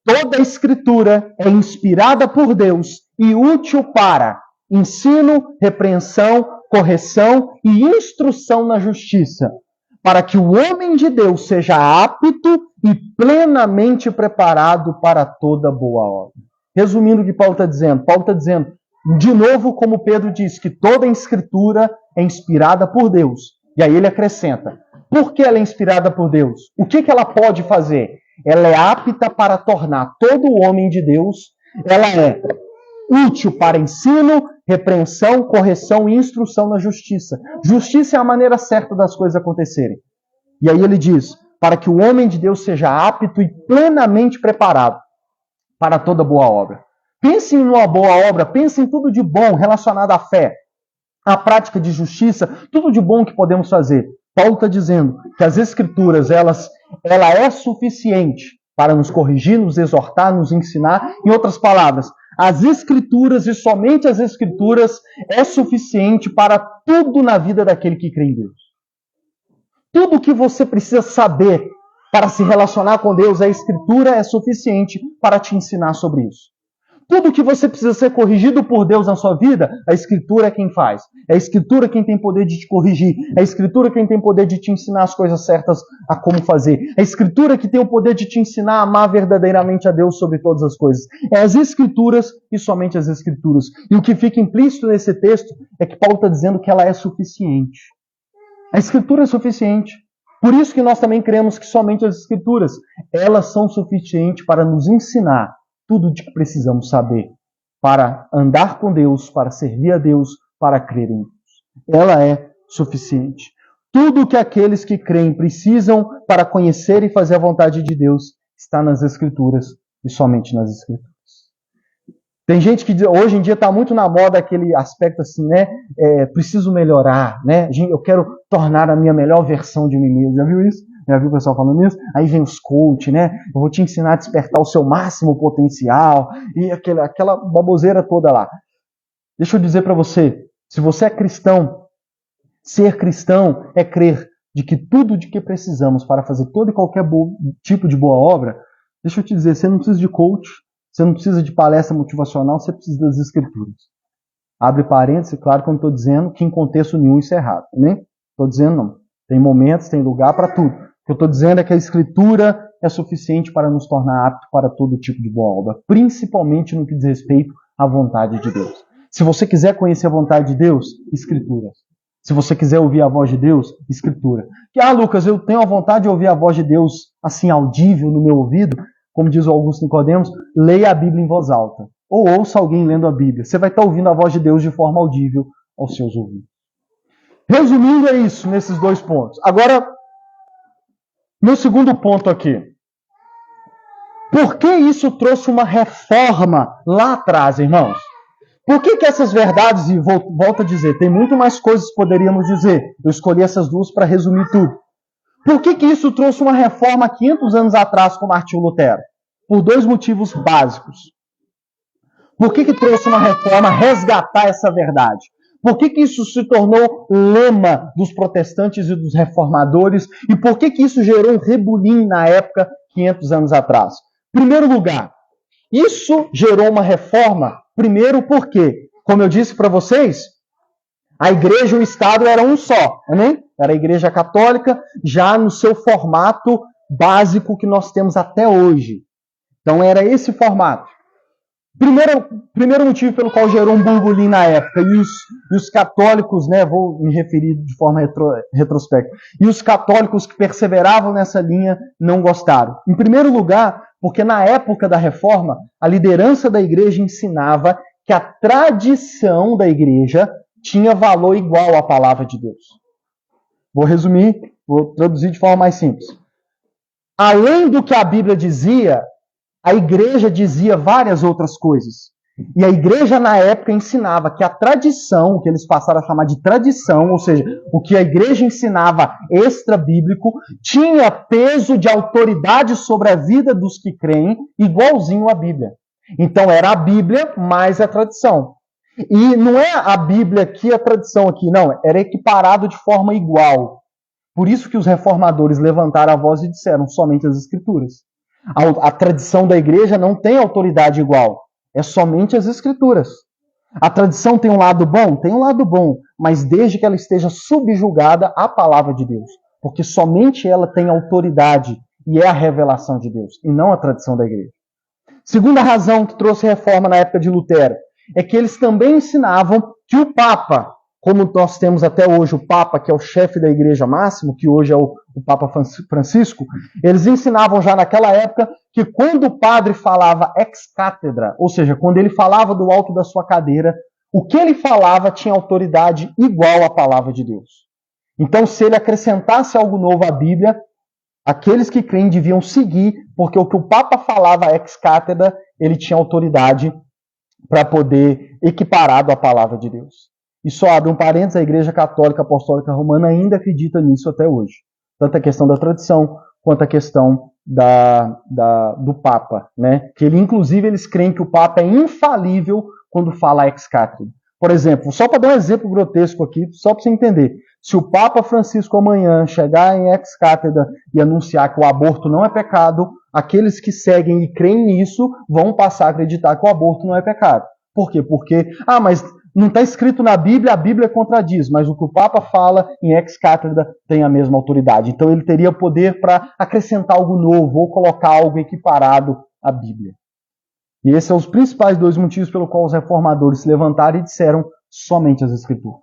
toda a escritura é inspirada por Deus e útil para ensino, repreensão, correção e instrução na justiça, para que o homem de Deus seja apto e plenamente preparado para toda boa obra. Resumindo o que Paulo está dizendo, de novo, como Pedro diz, que toda a escritura é inspirada por Deus. E aí ele acrescenta: por que ela é inspirada por Deus? O que ela pode fazer? Ela é apta para tornar todo homem de Deus, ela é útil para ensino, repreensão, correção e instrução na justiça. Justiça é a maneira certa das coisas acontecerem. E aí ele diz: para que o homem de Deus seja apto e plenamente preparado para toda boa obra. Pense em uma boa obra, pense em tudo de bom relacionado à fé, à prática de justiça, tudo de bom que podemos fazer. Paulo está dizendo que as Escrituras, ela é suficiente para nos corrigir, nos exortar, nos ensinar. Em outras palavras, as Escrituras e somente as Escrituras é suficiente para tudo na vida daquele que crê em Deus. Tudo o que você precisa saber para se relacionar com Deus, a Escritura é suficiente para te ensinar sobre isso. Tudo que você precisa ser corrigido por Deus na sua vida, a Escritura é quem faz. É a Escritura quem tem poder de te corrigir. É a Escritura quem tem poder de te ensinar as coisas certas a como fazer. É a Escritura que tem o poder de te ensinar a amar verdadeiramente a Deus sobre todas as coisas. É as Escrituras e somente as Escrituras. E o que fica implícito nesse texto é que Paulo está dizendo que ela é suficiente. A Escritura é suficiente. Por isso que nós também cremos que somente as Escrituras, elas são suficientes para nos ensinar tudo o que precisamos saber para andar com Deus, para servir a Deus, para crer em Deus. Ela é suficiente. Tudo o que aqueles que creem precisam para conhecer e fazer a vontade de Deus está nas Escrituras e somente nas Escrituras. Tem gente que hoje em dia está muito na moda aquele aspecto assim, né? Preciso melhorar, né? Eu quero tornar a minha melhor versão de mim mesmo. Já viu isso? Já viu o pessoal falando isso? Aí vem os coach, né? Eu vou te ensinar a despertar o seu máximo potencial e aquela baboseira toda lá. Deixa eu dizer para você, se você é cristão, ser cristão é crer de que tudo de que precisamos para fazer todo e qualquer tipo de boa obra, deixa eu te dizer, você não precisa de coach, você não precisa de palestra motivacional, você precisa das Escrituras. Abre parênteses, claro que eu não estou dizendo que em contexto nenhum isso é errado, né? Estou dizendo não. Tem momentos, tem lugar para tudo. O que eu estou dizendo é que a Escritura é suficiente para nos tornar aptos para todo tipo de boa obra, principalmente no que diz respeito à vontade de Deus. Se você quiser conhecer a vontade de Deus, Escritura. Se você quiser ouvir a voz de Deus, Escritura. Lucas, eu tenho a vontade de ouvir a voz de Deus assim audível no meu ouvido, como diz o Augusto Nicodemos, leia a Bíblia em voz alta. Ou ouça alguém lendo a Bíblia. Você vai estar ouvindo a voz de Deus de forma audível aos seus ouvidos. Resumindo, é isso, nesses dois pontos. Agora, meu segundo ponto aqui. Por que isso trouxe uma reforma lá atrás, irmãos? Por que essas verdades, e volto a dizer, tem muito mais coisas que poderíamos dizer. Eu escolhi essas duas para resumir tudo. Por que isso trouxe uma reforma 500 anos atrás com Martinho Lutero? Por dois motivos básicos. Por que trouxe uma reforma resgatar essa verdade? Por que isso se tornou lema dos protestantes e dos reformadores? E por que isso gerou um rebuliço na época, 500 anos atrás? Em primeiro lugar, isso gerou uma reforma, primeiro porque, como eu disse para vocês, a igreja e o Estado eram um só, né? Era a igreja católica, já no seu formato básico que nós temos até hoje. Então era esse formato. Primeiro motivo pelo qual gerou um burburinho na época, e os católicos, né, vou me referir de forma retrospectiva, e os católicos que perseveravam nessa linha não gostaram. Em primeiro lugar, porque na época da Reforma, a liderança da igreja ensinava que a tradição da igreja tinha valor igual à palavra de Deus. Vou resumir, vou traduzir de forma mais simples. Além do que a Bíblia dizia, a igreja dizia várias outras coisas. E a igreja na época ensinava que a tradição, o que eles passaram a chamar de tradição, ou seja, o que a igreja ensinava extra-bíblico, tinha peso de autoridade sobre a vida dos que creem, igualzinho à Bíblia. Então era a Bíblia mais a tradição. E não é a Bíblia aqui, a tradição aqui, não, era equiparado de forma igual. Por isso que os reformadores levantaram a voz e disseram somente as Escrituras. A tradição da igreja não tem autoridade igual. É somente as Escrituras. A tradição tem um lado bom? Tem um lado bom, mas desde que ela esteja subjugada à palavra de Deus. Porque somente ela tem autoridade e é a revelação de Deus, e não a tradição da igreja. Segunda razão que trouxe reforma na época de Lutero é que eles também ensinavam que o Papa, como nós temos até hoje o Papa, que é o chefe da igreja máximo, que hoje é o Papa Francisco, eles ensinavam já naquela época que quando o padre falava ex cátedra, ou seja, quando ele falava do alto da sua cadeira, o que ele falava tinha autoridade igual à palavra de Deus. Então, se ele acrescentasse algo novo à Bíblia, aqueles que creem deviam seguir, porque o que o Papa falava ex cátedra, ele tinha autoridade para poder equiparado à palavra de Deus. E só abre um parênteses, a Igreja Católica Apostólica Romana ainda acredita nisso até hoje. Tanto a questão da tradição, quanto a questão do Papa. Né? Que inclusive eles creem que o Papa é infalível quando fala ex cátedra. Por exemplo, só para dar um exemplo grotesco aqui, só para você entender. Se o Papa Francisco amanhã chegar em ex cátedra e anunciar que o aborto não é pecado, aqueles que seguem e creem nisso vão passar a acreditar que o aborto não é pecado. Por quê? Porque, mas não está escrito na Bíblia, a Bíblia contradiz, mas o que o Papa fala em ex cátedra tem a mesma autoridade. Então ele teria poder para acrescentar algo novo ou colocar algo equiparado à Bíblia. E esses são os principais dois motivos pelo qual os reformadores se levantaram e disseram somente as Escrituras.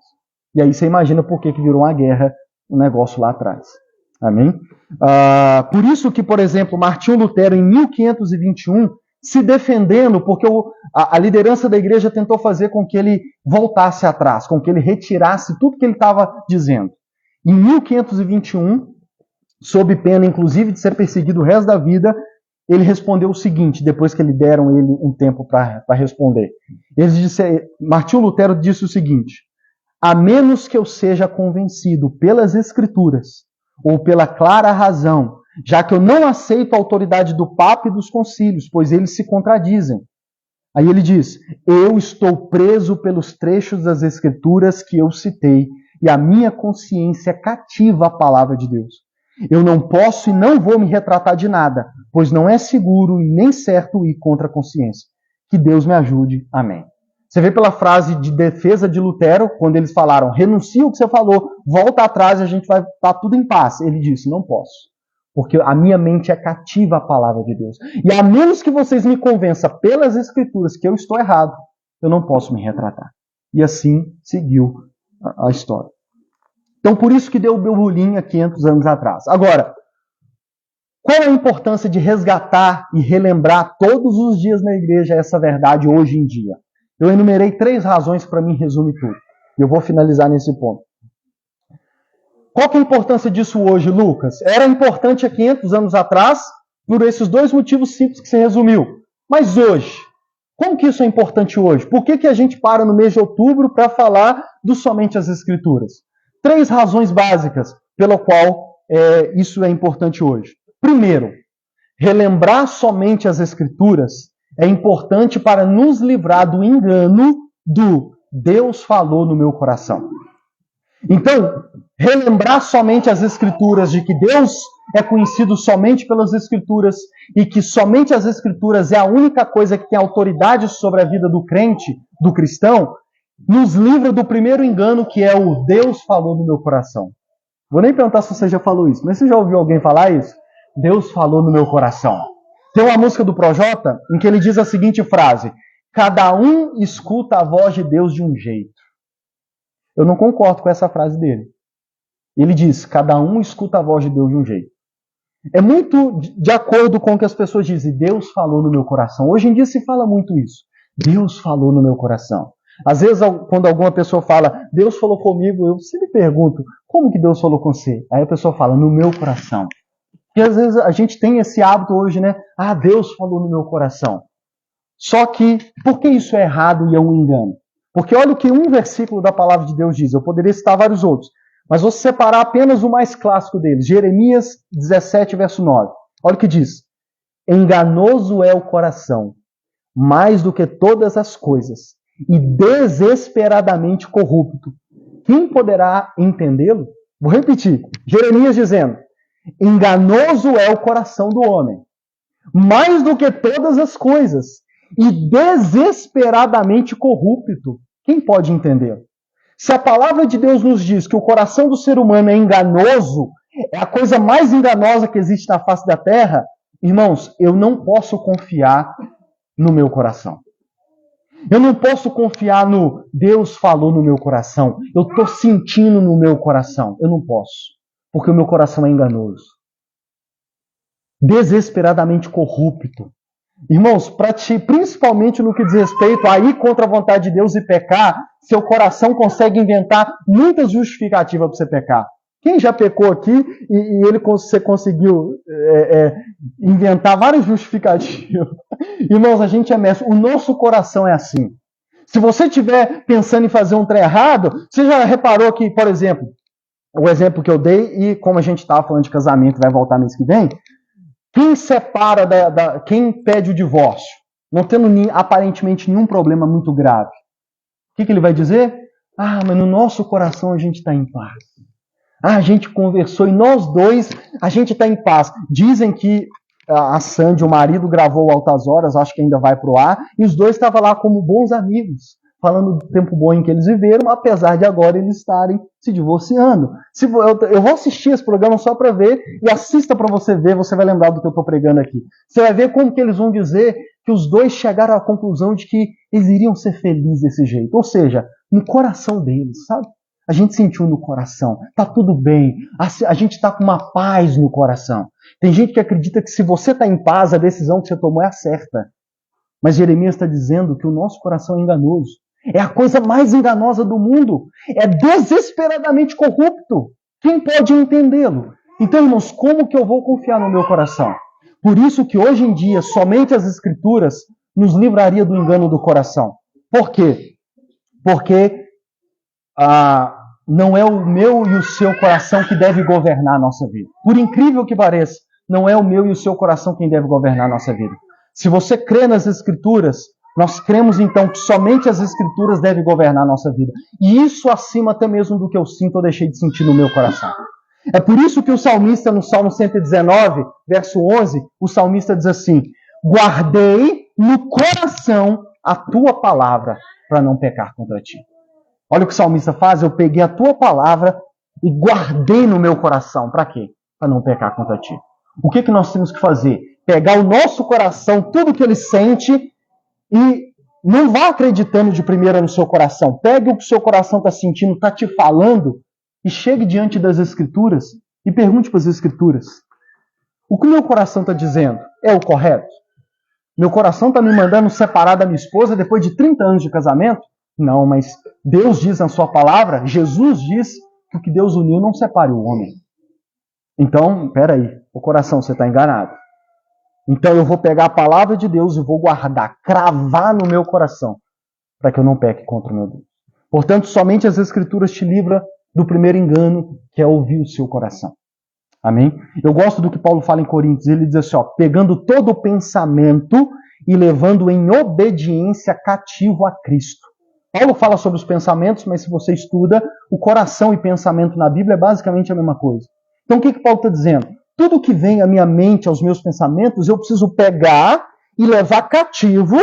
E aí você imagina por que virou uma guerra o negócio lá atrás. Amém? Por isso que, por exemplo, Martinho Lutero, em 1521, se defendendo, porque a liderança da igreja tentou fazer com que ele voltasse atrás, com que ele retirasse tudo que ele estava dizendo. Em 1521, sob pena, inclusive, de ser perseguido o resto da vida, ele respondeu o seguinte, depois que lhe deram ele um tempo para responder. Martinho Lutero disse o seguinte: a menos que eu seja convencido pelas Escrituras ou pela clara razão, já que eu não aceito a autoridade do Papa e dos concílios, pois eles se contradizem. Aí ele diz, eu estou preso pelos trechos das Escrituras que eu citei e a minha consciência cativa a palavra de Deus. Eu não posso e não vou me retratar de nada, pois não é seguro e nem certo ir contra a consciência. Que Deus me ajude. Amém. Você vê pela frase de defesa de Lutero, quando eles falaram, renuncia o que você falou, volta atrás e a gente vai estar tudo em paz. Ele disse, não posso, porque a minha mente é cativa à palavra de Deus. E a menos que vocês me convençam pelas Escrituras que eu estou errado, eu não posso me retratar. E assim seguiu a história. Então, por isso que deu o burburinho há 500 anos atrás. Agora, qual a importância de resgatar e relembrar todos os dias na igreja essa verdade hoje em dia? Eu enumerei 3 razões que para mim resume tudo. E eu vou finalizar nesse ponto. Qual que é a importância disso hoje, Lucas? Era importante há 500 anos atrás, por esses 2 motivos simples que você resumiu. Mas hoje, como que isso é importante hoje? Por que a gente para no mês de outubro para falar do somente as Escrituras? 3 razões básicas pela qual isso é importante hoje. Primeiro, relembrar somente as Escrituras é importante para nos livrar do engano do Deus falou no meu coração. Então, relembrar somente as Escrituras de que Deus é conhecido somente pelas Escrituras e que somente as Escrituras é a única coisa que tem autoridade sobre a vida do crente, do cristão, nos livra do primeiro engano que é o Deus falou no meu coração. Vou nem perguntar se você já falou isso, mas você já ouviu alguém falar isso? Deus falou no meu coração. Tem uma música do Projota em que ele diz a seguinte frase: cada um escuta a voz de Deus de um jeito. Eu não concordo com essa frase dele. Ele diz, cada um escuta a voz de Deus de um jeito. É muito de acordo com o que as pessoas dizem, Deus falou no meu coração. Hoje em dia se fala muito isso. Deus falou no meu coração. Às vezes, quando alguma pessoa fala, Deus falou comigo, eu sempre pergunto, como que Deus falou com você? Aí a pessoa fala, no meu coração. E às vezes a gente tem esse hábito hoje, né? Deus falou no meu coração. Só que, por que isso é errado e é um engano? Porque olha o que um versículo da palavra de Deus diz. Eu poderia citar vários outros, mas vou separar apenas o mais clássico deles. Jeremias 17, verso 9. Olha o que diz. Enganoso é o coração, mais do que todas as coisas, e desesperadamente corrupto. Quem poderá entendê-lo? Vou repetir. Jeremias dizendo, enganoso é o coração do homem, mais do que todas as coisas, e desesperadamente corrupto. Quem pode entendê-lo? Se a palavra de Deus nos diz que o coração do ser humano é enganoso, é a coisa mais enganosa que existe na face da terra, irmãos, eu não posso confiar no meu coração. Eu não posso confiar no Deus falou no meu coração. Eu estou sentindo no meu coração. Eu não posso, porque o meu coração é enganoso. Desesperadamente corrupto. Irmãos, principalmente no que diz respeito a ir contra a vontade de Deus e pecar, seu coração consegue inventar muitas justificativas para você pecar. Quem já pecou aqui e você conseguiu inventar várias justificativas? Irmãos, a gente é mestre. O nosso coração é assim. Se você estiver pensando em fazer um trem errado, você já reparou que, por exemplo, o exemplo que eu dei, e como a gente estava falando de casamento, vai voltar mês que vem, quem separa, quem pede o divórcio, não tendo aparentemente nenhum problema muito grave, o que ele vai dizer? Ah, mas no nosso coração a gente está em paz. Ah, a gente conversou e nós dois, a gente está em paz. Dizem que a Sandy, o marido, gravou Altas Horas, acho que ainda vai pro ar, e os dois estavam lá como bons amigos, falando do tempo bom em que eles viveram, apesar de agora eles estarem se divorciando. Eu vou assistir esse programa só para ver, e assista para você ver, você vai lembrar do que eu estou pregando aqui. Você vai ver como que eles vão dizer que os dois chegaram à conclusão de que eles iriam ser felizes desse jeito. Ou seja, no coração deles, sabe? A gente sentiu no coração, tá tudo bem, a gente está com uma paz no coração. Tem gente que acredita que se você está em paz, a decisão que você tomou é a certa. Mas Jeremias está dizendo que o nosso coração é enganoso. É a coisa mais enganosa do mundo. É desesperadamente corrupto. Quem pode entendê-lo? Então, irmãos, como que eu vou confiar no meu coração? Por isso que hoje em dia, somente as Escrituras nos livraria do engano do coração. Por quê? Porque não é o meu e o seu coração que deve governar a nossa vida. Por incrível que pareça, não é o meu e o seu coração quem deve governar a nossa vida. Se você crê nas Escrituras, nós cremos então que somente as Escrituras devem governar a nossa vida. E isso acima até mesmo do que eu sinto ou deixei de sentir no meu coração. É por isso que o salmista, no Salmo 119, verso 11, o salmista diz assim, guardei no coração a tua palavra para não pecar contra ti. Olha o que o salmista faz, eu peguei a tua palavra e guardei no meu coração. Para quê? Para não pecar contra ti. O que nós temos que fazer? Pegar o nosso coração, tudo que ele sente, e não vá acreditando de primeira no seu coração. Pegue o que o seu coração está sentindo, está te falando, e chegue diante das Escrituras e pergunte para as Escrituras. O que o meu coração está dizendo é o correto? Meu coração está me mandando separar da minha esposa depois de 30 anos de casamento? Não, mas Deus diz na sua palavra, Jesus diz que o que Deus uniu não separe o homem. Então, peraí, o coração, você está enganado. Então eu vou pegar a palavra de Deus e vou guardar, cravar no meu coração, para que eu não peque contra o meu Deus. Portanto, somente as Escrituras te livram do primeiro engano, que é ouvir o seu coração. Amém? Eu gosto do que Paulo fala em Coríntios, ele diz assim, pegando todo o pensamento e levando em obediência cativo a Cristo. Paulo fala sobre os pensamentos, mas se você estuda, o coração e pensamento na Bíblia é basicamente a mesma coisa. Então o que Paulo está dizendo? Tudo que vem à minha mente, aos meus pensamentos, eu preciso pegar e levar cativo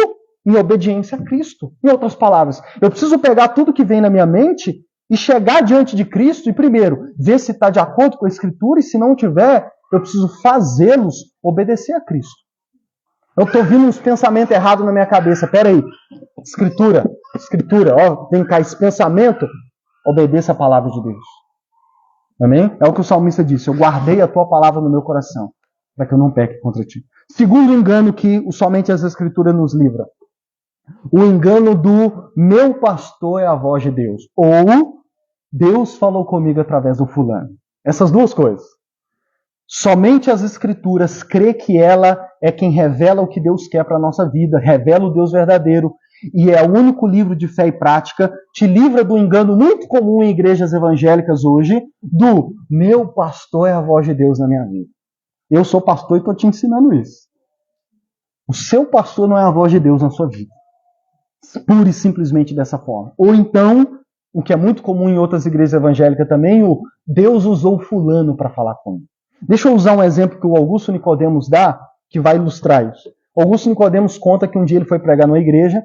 em obediência a Cristo. Em outras palavras, eu preciso pegar tudo que vem na minha mente e chegar diante de Cristo e, primeiro, ver se está de acordo com a Escritura e, se não tiver, eu preciso fazê-los obedecer a Cristo. Eu estou ouvindo uns pensamentos errados na minha cabeça. Peraí, Escritura, vem cá, esse pensamento, obedeça a palavra de Deus. Amém? É o que o salmista disse, eu guardei a tua palavra no meu coração, para que eu não peque contra ti. Segundo engano que somente as Escrituras nos livram, o engano do meu pastor é a voz de Deus, ou Deus falou comigo através do fulano. Essas duas coisas. Somente as Escrituras crê que ela é quem revela o que Deus quer para a nossa vida, revela o Deus verdadeiro, e é o único livro de fé e prática, te livra do engano muito comum em igrejas evangélicas hoje, do meu pastor é a voz de Deus na minha vida. Eu sou pastor e estou te ensinando isso. O seu pastor não é a voz de Deus na sua vida. Pura e simplesmente dessa forma. Ou então, o que é muito comum em outras igrejas evangélicas também, o Deus usou fulano para falar comigo. Deixa eu usar um exemplo que o Augusto Nicodemos dá, que vai ilustrar isso. Augusto Nicodemos conta que um dia ele foi pregar numa igreja,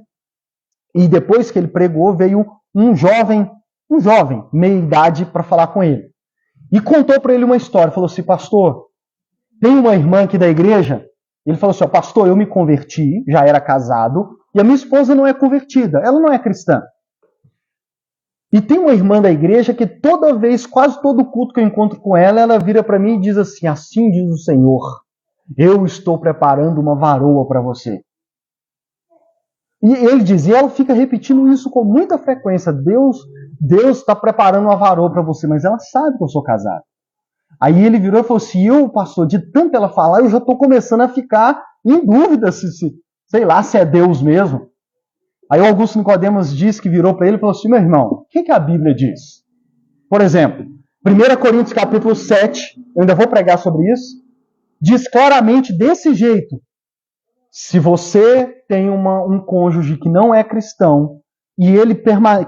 e depois que ele pregou, veio um jovem, meia-idade, para falar com ele. E contou para ele uma história. Falou assim, pastor, tem uma irmã aqui da igreja. Ele falou assim, pastor, eu me converti, já era casado, e a minha esposa não é convertida, ela não é cristã. E tem uma irmã da igreja que toda vez, quase todo culto que eu encontro com ela, ela vira para mim e diz assim diz o Senhor, eu estou preparando uma varoa para você. E ele dizia, ela fica repetindo isso com muita frequência, Deus está preparando uma varoa para você, mas ela sabe que eu sou casado. Aí ele virou e falou assim, eu, pastor, de tanto ela falar, eu já estou começando a ficar em dúvida sei lá, se é Deus mesmo. Aí o Augusto Nicodemos disse que virou para ele e falou assim, meu irmão, o que a Bíblia diz? Por exemplo, 1 Coríntios capítulo 7, eu ainda vou pregar sobre isso, diz claramente desse jeito, se você tem um cônjuge que não é cristão e ele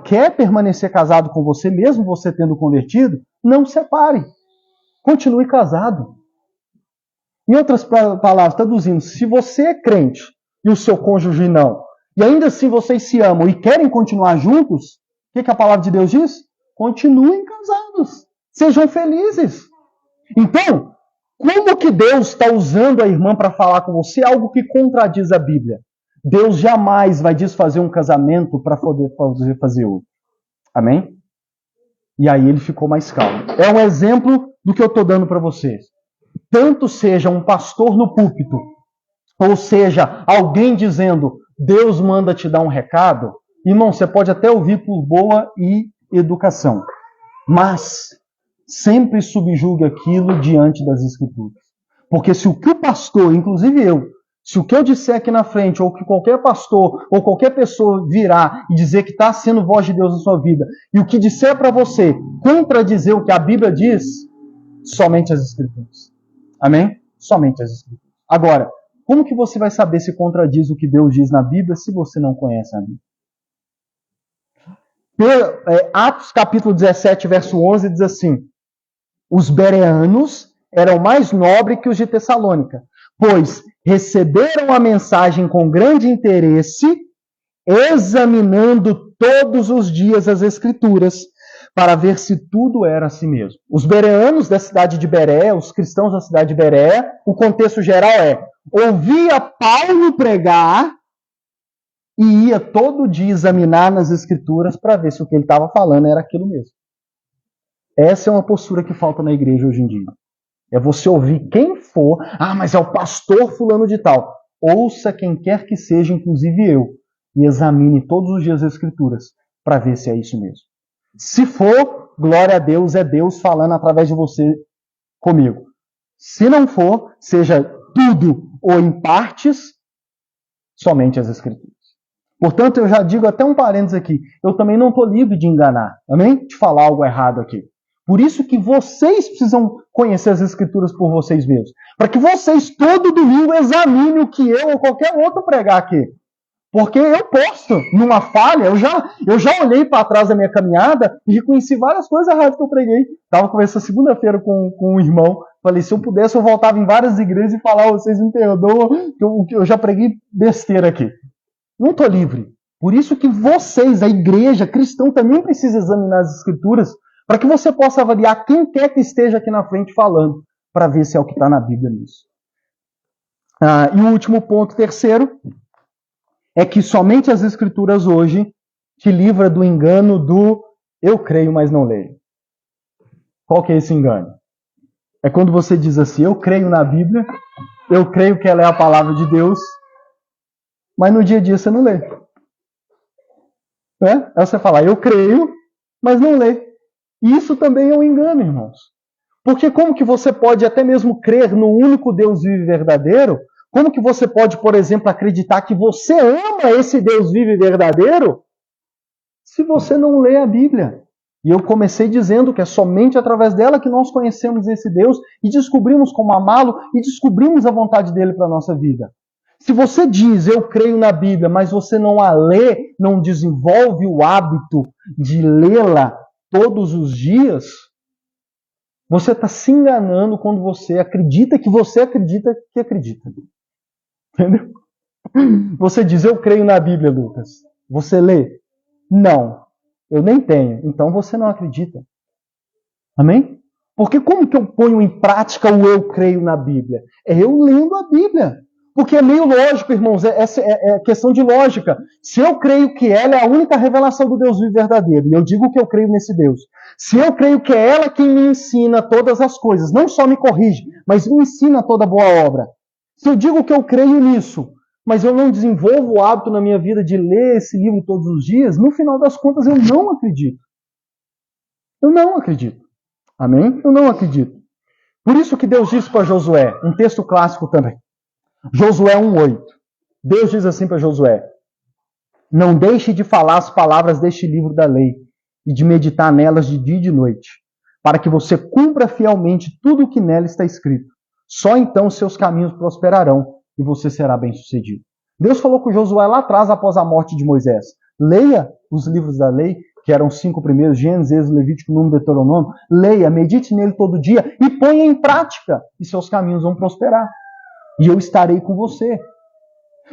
quer permanecer casado com você, mesmo você tendo convertido, não separe. Continue casado. Em outras palavras, traduzindo, se você é crente e o seu cônjuge não, e ainda assim vocês se amam e querem continuar juntos, o que a palavra de Deus diz? Continuem casados. Sejam felizes. Então, como que Deus está usando a irmã para falar com você algo que contradiz a Bíblia? Deus jamais vai desfazer um casamento para poder fazer outro. Amém? E aí ele ficou mais calmo. É um exemplo do que eu estou dando para vocês. Tanto seja um pastor no púlpito, ou seja, alguém dizendo, Deus manda te dar um recado, irmão, você pode até ouvir por boa e educação, mas sempre subjugue aquilo diante das Escrituras. Porque se o que o pastor, inclusive eu, se o que eu disser aqui na frente, ou que qualquer pastor, ou qualquer pessoa virar e dizer que está sendo voz de Deus na sua vida, e o que disser para você contradizer o que a Bíblia diz, somente as Escrituras. Amém? Somente as Escrituras. Agora, como que você vai saber se contradiz o que Deus diz na Bíblia se você não conhece a Bíblia? Atos capítulo 17, verso 11 diz assim, os bereanos eram mais nobres que os de Tessalônica, pois receberam a mensagem com grande interesse, examinando todos os dias as Escrituras, para ver se tudo era assim mesmo. Os bereanos da cidade de Bereia, os cristãos da cidade de Bereia, o contexto geral é, ouvia Paulo pregar e ia todo dia examinar nas Escrituras para ver se o que ele estava falando era aquilo mesmo. Essa é uma postura que falta na igreja hoje em dia. É você ouvir quem for, mas é o pastor fulano de tal. Ouça quem quer que seja, inclusive eu, e examine todos os dias as Escrituras para ver se é isso mesmo. Se for, glória a Deus, é Deus falando através de você comigo. Se não for, seja tudo ou em partes, somente as Escrituras. Portanto, eu já digo até um parênteses aqui, eu também não estou livre de enganar, amém? De falar algo errado aqui. Por isso que vocês precisam conhecer as Escrituras por vocês mesmos. Para que vocês todo domingo examinem o que eu ou qualquer outro pregar aqui. Porque eu posso, numa falha, eu já olhei para trás da minha caminhada e reconheci várias coisas erradas que eu preguei. Estava conversando segunda-feira com um irmão, falei, se eu pudesse eu voltava em várias igrejas e falava, vocês me perdoam, que eu já preguei besteira aqui. Não estou livre. Por isso que vocês, a igreja cristã, também precisa examinar as Escrituras para que você possa avaliar quem quer que esteja aqui na frente falando, para ver se é o que está na Bíblia nisso. E o último ponto, terceiro, é que somente as Escrituras hoje te livra do engano do eu creio, mas não leio. Qual que é esse engano? É quando você diz assim, eu creio na Bíblia, eu creio que ela é a palavra de Deus, mas no dia a dia você não lê. Aí você fala, eu creio, mas não lê. E isso também é um engano, irmãos. Porque como que você pode até mesmo crer no único Deus vivo e verdadeiro? Como que você pode, por exemplo, acreditar que você ama esse Deus vivo e verdadeiro se você não lê a Bíblia? E eu comecei dizendo que é somente através dela que nós conhecemos esse Deus e descobrimos como amá-lo e descobrimos a vontade dele para a nossa vida. Se você diz, eu creio na Bíblia, mas você não a lê, não desenvolve o hábito de lê-la todos os dias, você está se enganando quando você acredita que você acredita que acredita. Entendeu? Você diz, eu creio na Bíblia, Lucas. Você lê? Não. Eu nem tenho. Então você não acredita. Amém? Porque como que eu ponho em prática o eu creio na Bíblia? É eu lendo a Bíblia. Porque é meio lógico, irmãos, é questão de lógica. Se eu creio que ela é a única revelação do Deus vivo e verdadeiro, e eu digo que eu creio nesse Deus, se eu creio que é ela quem me ensina todas as coisas, não só me corrige, mas me ensina toda boa obra. Se eu digo que eu creio nisso, mas eu não desenvolvo o hábito na minha vida de ler esse livro todos os dias, no final das contas eu não acredito. Eu não acredito. Amém? Eu não acredito. Por isso que Deus disse para Josué, um texto clássico também. Josué 1,8. Deus diz assim para Josué: não deixe de falar as palavras deste livro da lei e de meditar nelas de dia e de noite, para que você cumpra fielmente tudo o que nela está escrito. Só então seus caminhos prosperarão e você será bem-sucedido. Deus falou com Josué lá atrás, após a morte de Moisés: leia os livros da lei, que eram os 5 primeiros, Gênesis, Êxodo, Levítico, Número, Deuteronômio. Leia, medite nele todo dia e ponha em prática, e seus caminhos vão prosperar. E eu estarei com você.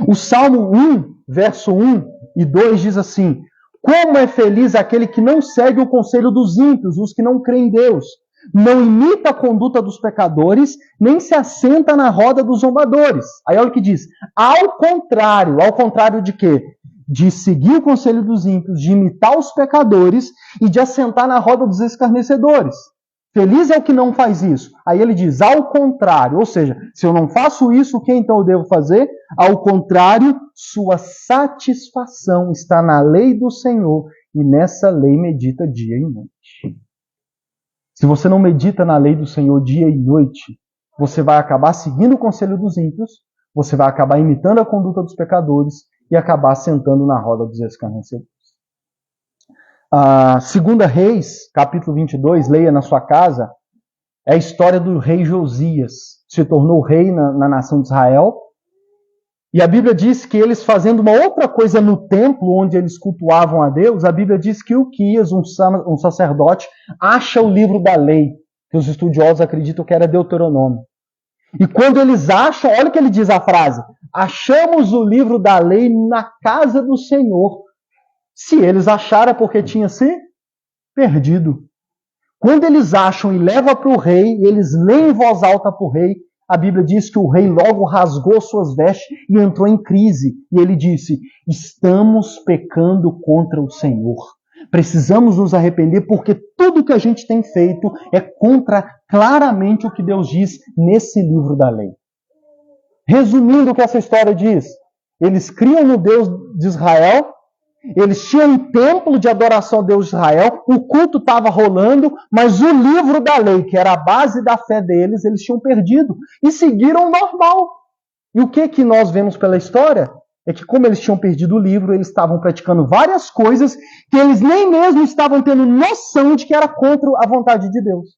O Salmo 1, verso 1 e 2 diz assim: como é feliz aquele que não segue o conselho dos ímpios, os que não creem em Deus, não imita a conduta dos pecadores, nem se assenta na roda dos zombadores. Aí olha o que diz: ao contrário de quê? De seguir o conselho dos ímpios, de imitar os pecadores e de assentar na roda dos escarnecedores. Feliz é o que não faz isso. Aí ele diz, ao contrário, ou seja, se eu não faço isso, o que então eu devo fazer? Ao contrário, sua satisfação está na lei do Senhor, e nessa lei medita dia e noite. Se você não medita na lei do Senhor dia e noite, você vai acabar seguindo o conselho dos ímpios, você vai acabar imitando a conduta dos pecadores e acabar sentando na roda dos escarnecedores. 2 Reis, capítulo 22, leia na sua casa, é a história do rei Josias. Se tornou rei na nação de Israel. E a Bíblia diz que eles fazendo uma outra coisa no templo, onde eles cultuavam a Deus, a Bíblia diz que Uquias, um sacerdote, acha o livro da lei, que os estudiosos acreditam que era Deuteronômio. E quando eles acham, olha o que ele diz a frase: achamos o livro da lei na casa do Senhor. Se eles acharam é porque tinha se perdido. Quando eles acham e levam para o rei, e eles leem em voz alta para o rei, a Bíblia diz que o rei logo rasgou suas vestes e entrou em crise. E ele disse: estamos pecando contra o Senhor. Precisamos nos arrepender porque tudo que a gente tem feito é contra claramente o que Deus diz nesse livro da lei. Resumindo o que essa história diz, eles criam no Deus de Israel, eles tinham um templo de adoração ao Deus de Israel, o culto estava rolando, mas o livro da lei, que era a base da fé deles, eles tinham perdido e seguiram o normal. E o que nós vemos pela história? É que como eles tinham perdido o livro, eles estavam praticando várias coisas que eles nem mesmo estavam tendo noção de que era contra a vontade de Deus.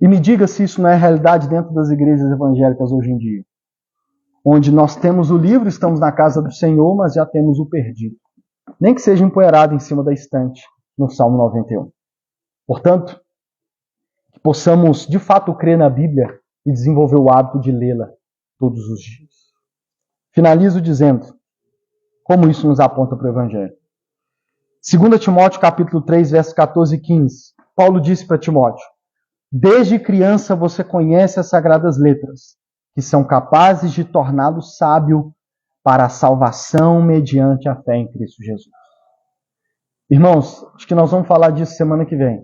E me diga se isso não é realidade dentro das igrejas evangélicas hoje em dia. Onde nós temos o livro, estamos na casa do Senhor, mas já temos o perdido. Nem que seja empoeirado em cima da estante, no Salmo 91. Portanto, que possamos de fato crer na Bíblia e desenvolver o hábito de lê-la todos os dias. Finalizo dizendo como isso nos aponta para o Evangelho. 2 Timóteo capítulo 3, versos 14 e 15. Paulo disse para Timóteo: desde criança você conhece as sagradas letras, que são capazes de torná-lo sábio para a salvação mediante a fé em Cristo Jesus. Irmãos, acho que nós vamos falar disso semana que vem.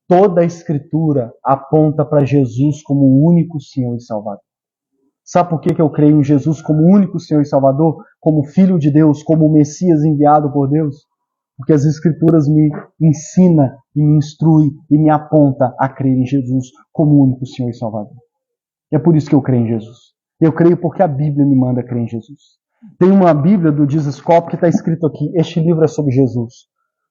Toda a Escritura aponta para Jesus como o único Senhor e Salvador. Sabe por que eu creio em Jesus como o único Senhor e Salvador? Como Filho de Deus, como o Messias enviado por Deus? Porque as Escrituras me ensinam e me instruem e me apontam a crer em Jesus como único Senhor e Salvador. E é por isso que eu creio em Jesus. Eu creio porque a Bíblia me manda crer em Jesus. Tem uma Bíblia do Jesus Cop que está escrito aqui, este livro é sobre Jesus.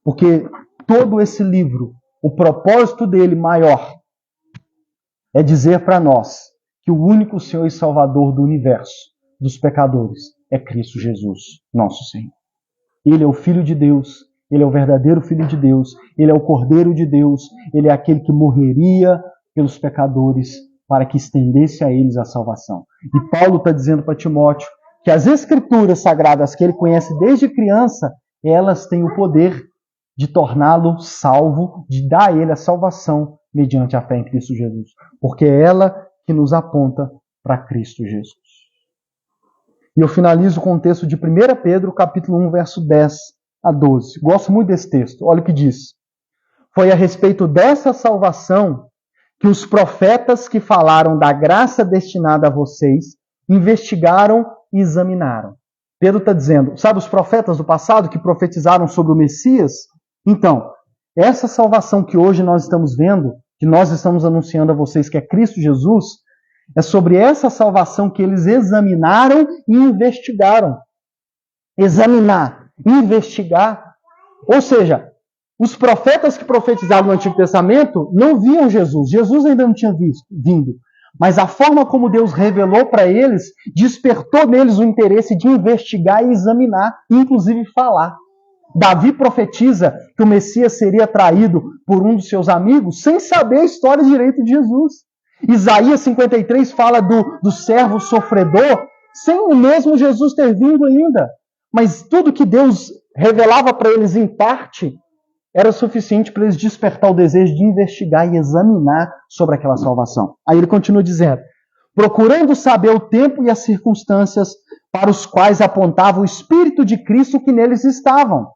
Porque todo esse livro, o propósito dele maior é dizer para nós que o único Senhor e Salvador do universo, dos pecadores, é Cristo Jesus, nosso Senhor. Ele é o Filho de Deus, Ele é o verdadeiro Filho de Deus, Ele é o Cordeiro de Deus, Ele é aquele que morreria pelos pecadores para que estendesse a eles a salvação. E Paulo está dizendo para Timóteo que as Escrituras sagradas que ele conhece desde criança, elas têm o poder de torná-lo salvo, de dar a ele a salvação mediante a fé em Cristo Jesus. Porque é ela que nos aponta para Cristo Jesus. E eu finalizo com o texto de 1 Pedro, capítulo 1, verso 10 a 12. Gosto muito desse texto. Olha o que diz. Foi a respeito dessa salvação que os profetas que falaram da graça destinada a vocês investigaram e examinaram. Pedro está dizendo, sabe os profetas do passado que profetizaram sobre o Messias? Então, essa salvação que hoje nós estamos vendo, que nós estamos anunciando a vocês, que é Cristo Jesus, é sobre essa salvação que eles examinaram e investigaram. Examinar, investigar. Ou seja, os profetas que profetizaram no Antigo Testamento não viam Jesus. Jesus ainda não tinha vindo. Mas a forma como Deus revelou para eles despertou neles o interesse de investigar e examinar, e inclusive falar. Davi profetiza que o Messias seria traído por um dos seus amigos sem saber a história direito de Jesus. Isaías 53 fala do servo sofredor sem o mesmo Jesus ter vindo ainda. Mas tudo que Deus revelava para eles em parte era suficiente para eles despertar o desejo de investigar e examinar sobre aquela salvação. Aí ele continua dizendo, procurando saber o tempo e as circunstâncias para os quais apontava o Espírito de Cristo que neles estavam.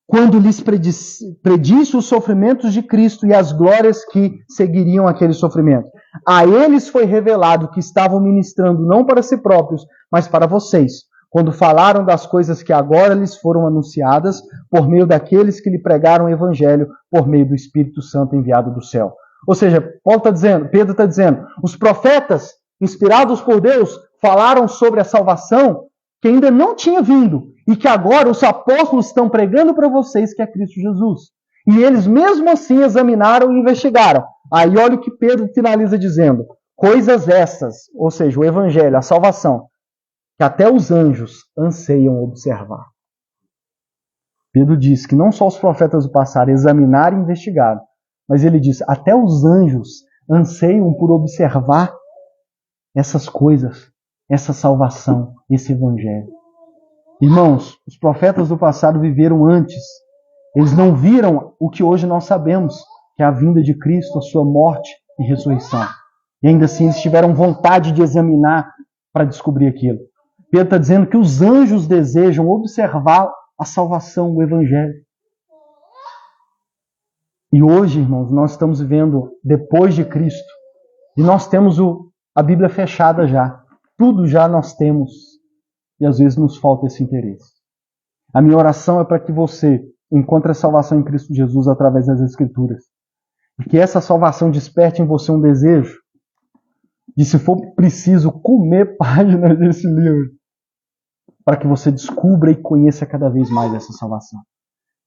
Quando lhes predisse os sofrimentos de Cristo e as glórias que seguiriam aquele sofrimento. A eles foi revelado que estavam ministrando não para si próprios, mas para vocês, quando falaram das coisas que agora lhes foram anunciadas por meio daqueles que lhe pregaram o Evangelho, por meio do Espírito Santo enviado do céu. Ou seja, Pedro está dizendo, os profetas, inspirados por Deus, falaram sobre a salvação que ainda não tinha vindo, e que agora os apóstolos estão pregando para vocês, que é Cristo Jesus. E eles mesmo assim examinaram e investigaram. Aí olha o que Pedro finaliza dizendo, coisas essas, ou seja, o Evangelho, a salvação, que até os anjos anseiam observar. Pedro diz que não só os profetas do passado examinaram e investigaram, mas ele diz, até os anjos anseiam por observar essas coisas, essa salvação, esse evangelho. Irmãos, os profetas do passado viveram antes. Eles não viram o que hoje nós sabemos, que é a vinda de Cristo, a sua morte e ressurreição. E ainda assim eles tiveram vontade de examinar para descobrir aquilo. Pedro está dizendo que os anjos desejam observar a salvação, o evangelho. E hoje, irmãos, nós estamos vivendo depois de Cristo. E nós temos a Bíblia fechada já. Tudo já nós temos. E às vezes nos falta esse interesse. A minha oração é para que você encontre a salvação em Cristo Jesus através das Escrituras. E que essa salvação desperte em você um desejo de, se for preciso, comer páginas desse livro. Para que você descubra e conheça cada vez mais essa salvação.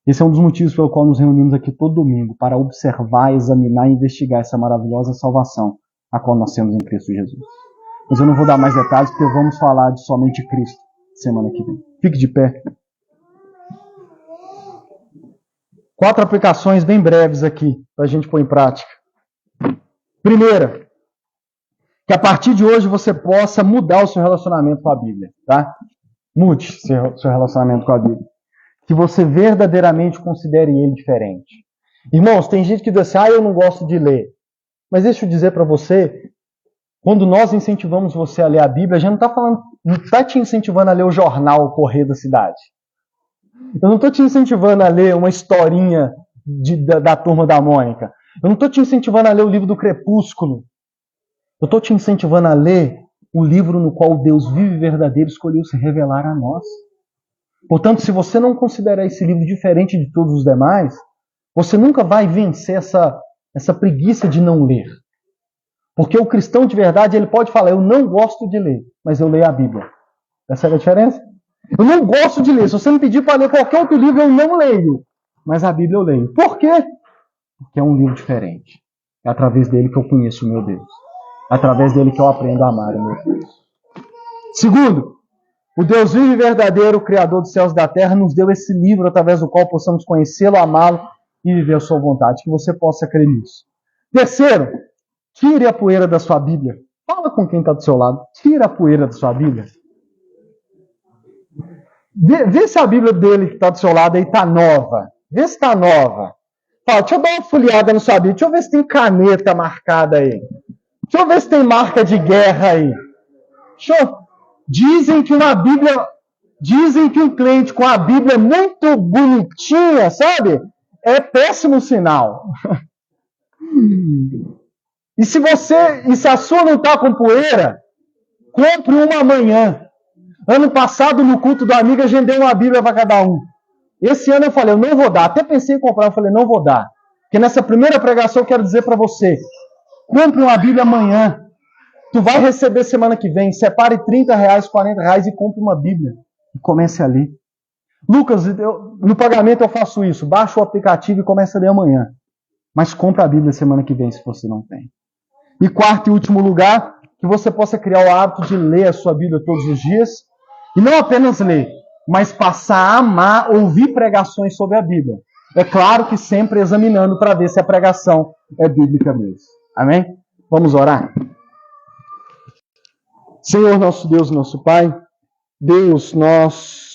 Esse é um dos motivos pelo qual nos reunimos aqui todo domingo, para observar, examinar e investigar essa maravilhosa salvação a qual nós temos em Cristo Jesus. Mas eu não vou dar mais detalhes, porque vamos falar de somente Cristo semana que vem. Fique de pé. 4 aplicações bem breves aqui, para a gente pôr em prática. Primeira, que a partir de hoje você possa mudar o seu relacionamento com a Bíblia. Tá? Mude seu relacionamento com a Bíblia. Que você verdadeiramente considere ele diferente. Irmãos, tem gente que diz assim, eu não gosto de ler. Mas deixa eu dizer para você, quando nós incentivamos você a ler a Bíblia, a gente não está te incentivando a ler o jornal O Correio da Cidade. Eu não estou te incentivando a ler uma historinha da Turma da Mônica. Eu não estou te incentivando a ler o livro do Crepúsculo. Eu estou te incentivando a ler o livro no qual o Deus vivo e verdadeiro escolheu se revelar a nós. Portanto, se você não considerar esse livro diferente de todos os demais, você nunca vai vencer essa preguiça de não ler. Porque o cristão de verdade, ele pode falar, eu não gosto de ler, mas eu leio a Bíblia. Essa é a diferença? Eu não gosto de ler. Se você me pedir para ler qualquer outro livro, eu não leio. Mas a Bíblia eu leio. Por quê? Porque é um livro diferente. É através dele que eu conheço o meu Deus. É através dele que eu aprendo a amar o meu Deus. Segundo, o Deus vivo e verdadeiro, o Criador dos céus e da terra, nos deu esse livro através do qual possamos conhecê-lo, amá-lo e viver a sua vontade. Que você possa crer nisso. Terceiro, tire a poeira da sua Bíblia. Fala com quem está do seu lado. Tira a poeira da sua Bíblia. Vê se a Bíblia dele que está do seu lado aí está nova. Vê se está nova. Fala, deixa eu dar uma folheada na sua Bíblia. Deixa eu ver se tem caneta marcada aí. Deixa eu ver se tem marca de guerra aí. Dizem que um cliente com a Bíblia muito bonitinha, sabe? É péssimo sinal. E se a sua não está com poeira, compre uma amanhã. Ano passado, no culto do amigo, a gente deu uma Bíblia para cada um. Esse ano eu falei, eu não vou dar. Até pensei em comprar, eu falei, não vou dar. Porque nessa primeira pregação eu quero dizer para você, compre uma Bíblia amanhã. Tu vai receber semana que vem. Separe R$30, R$40 e compre uma Bíblia. E comece a ler. Lucas, no pagamento eu faço isso. Baixa o aplicativo e comece a ler amanhã. Mas compre a Bíblia semana que vem, se você não tem. E quarto e último lugar, que você possa criar o hábito de ler a sua Bíblia todos os dias. E não apenas ler, mas passar a amar ouvir pregações sobre a Bíblia. É claro que sempre examinando para ver se a pregação é bíblica mesmo. Amém? Vamos orar? Senhor, nosso Deus, nosso Pai, Deus, nós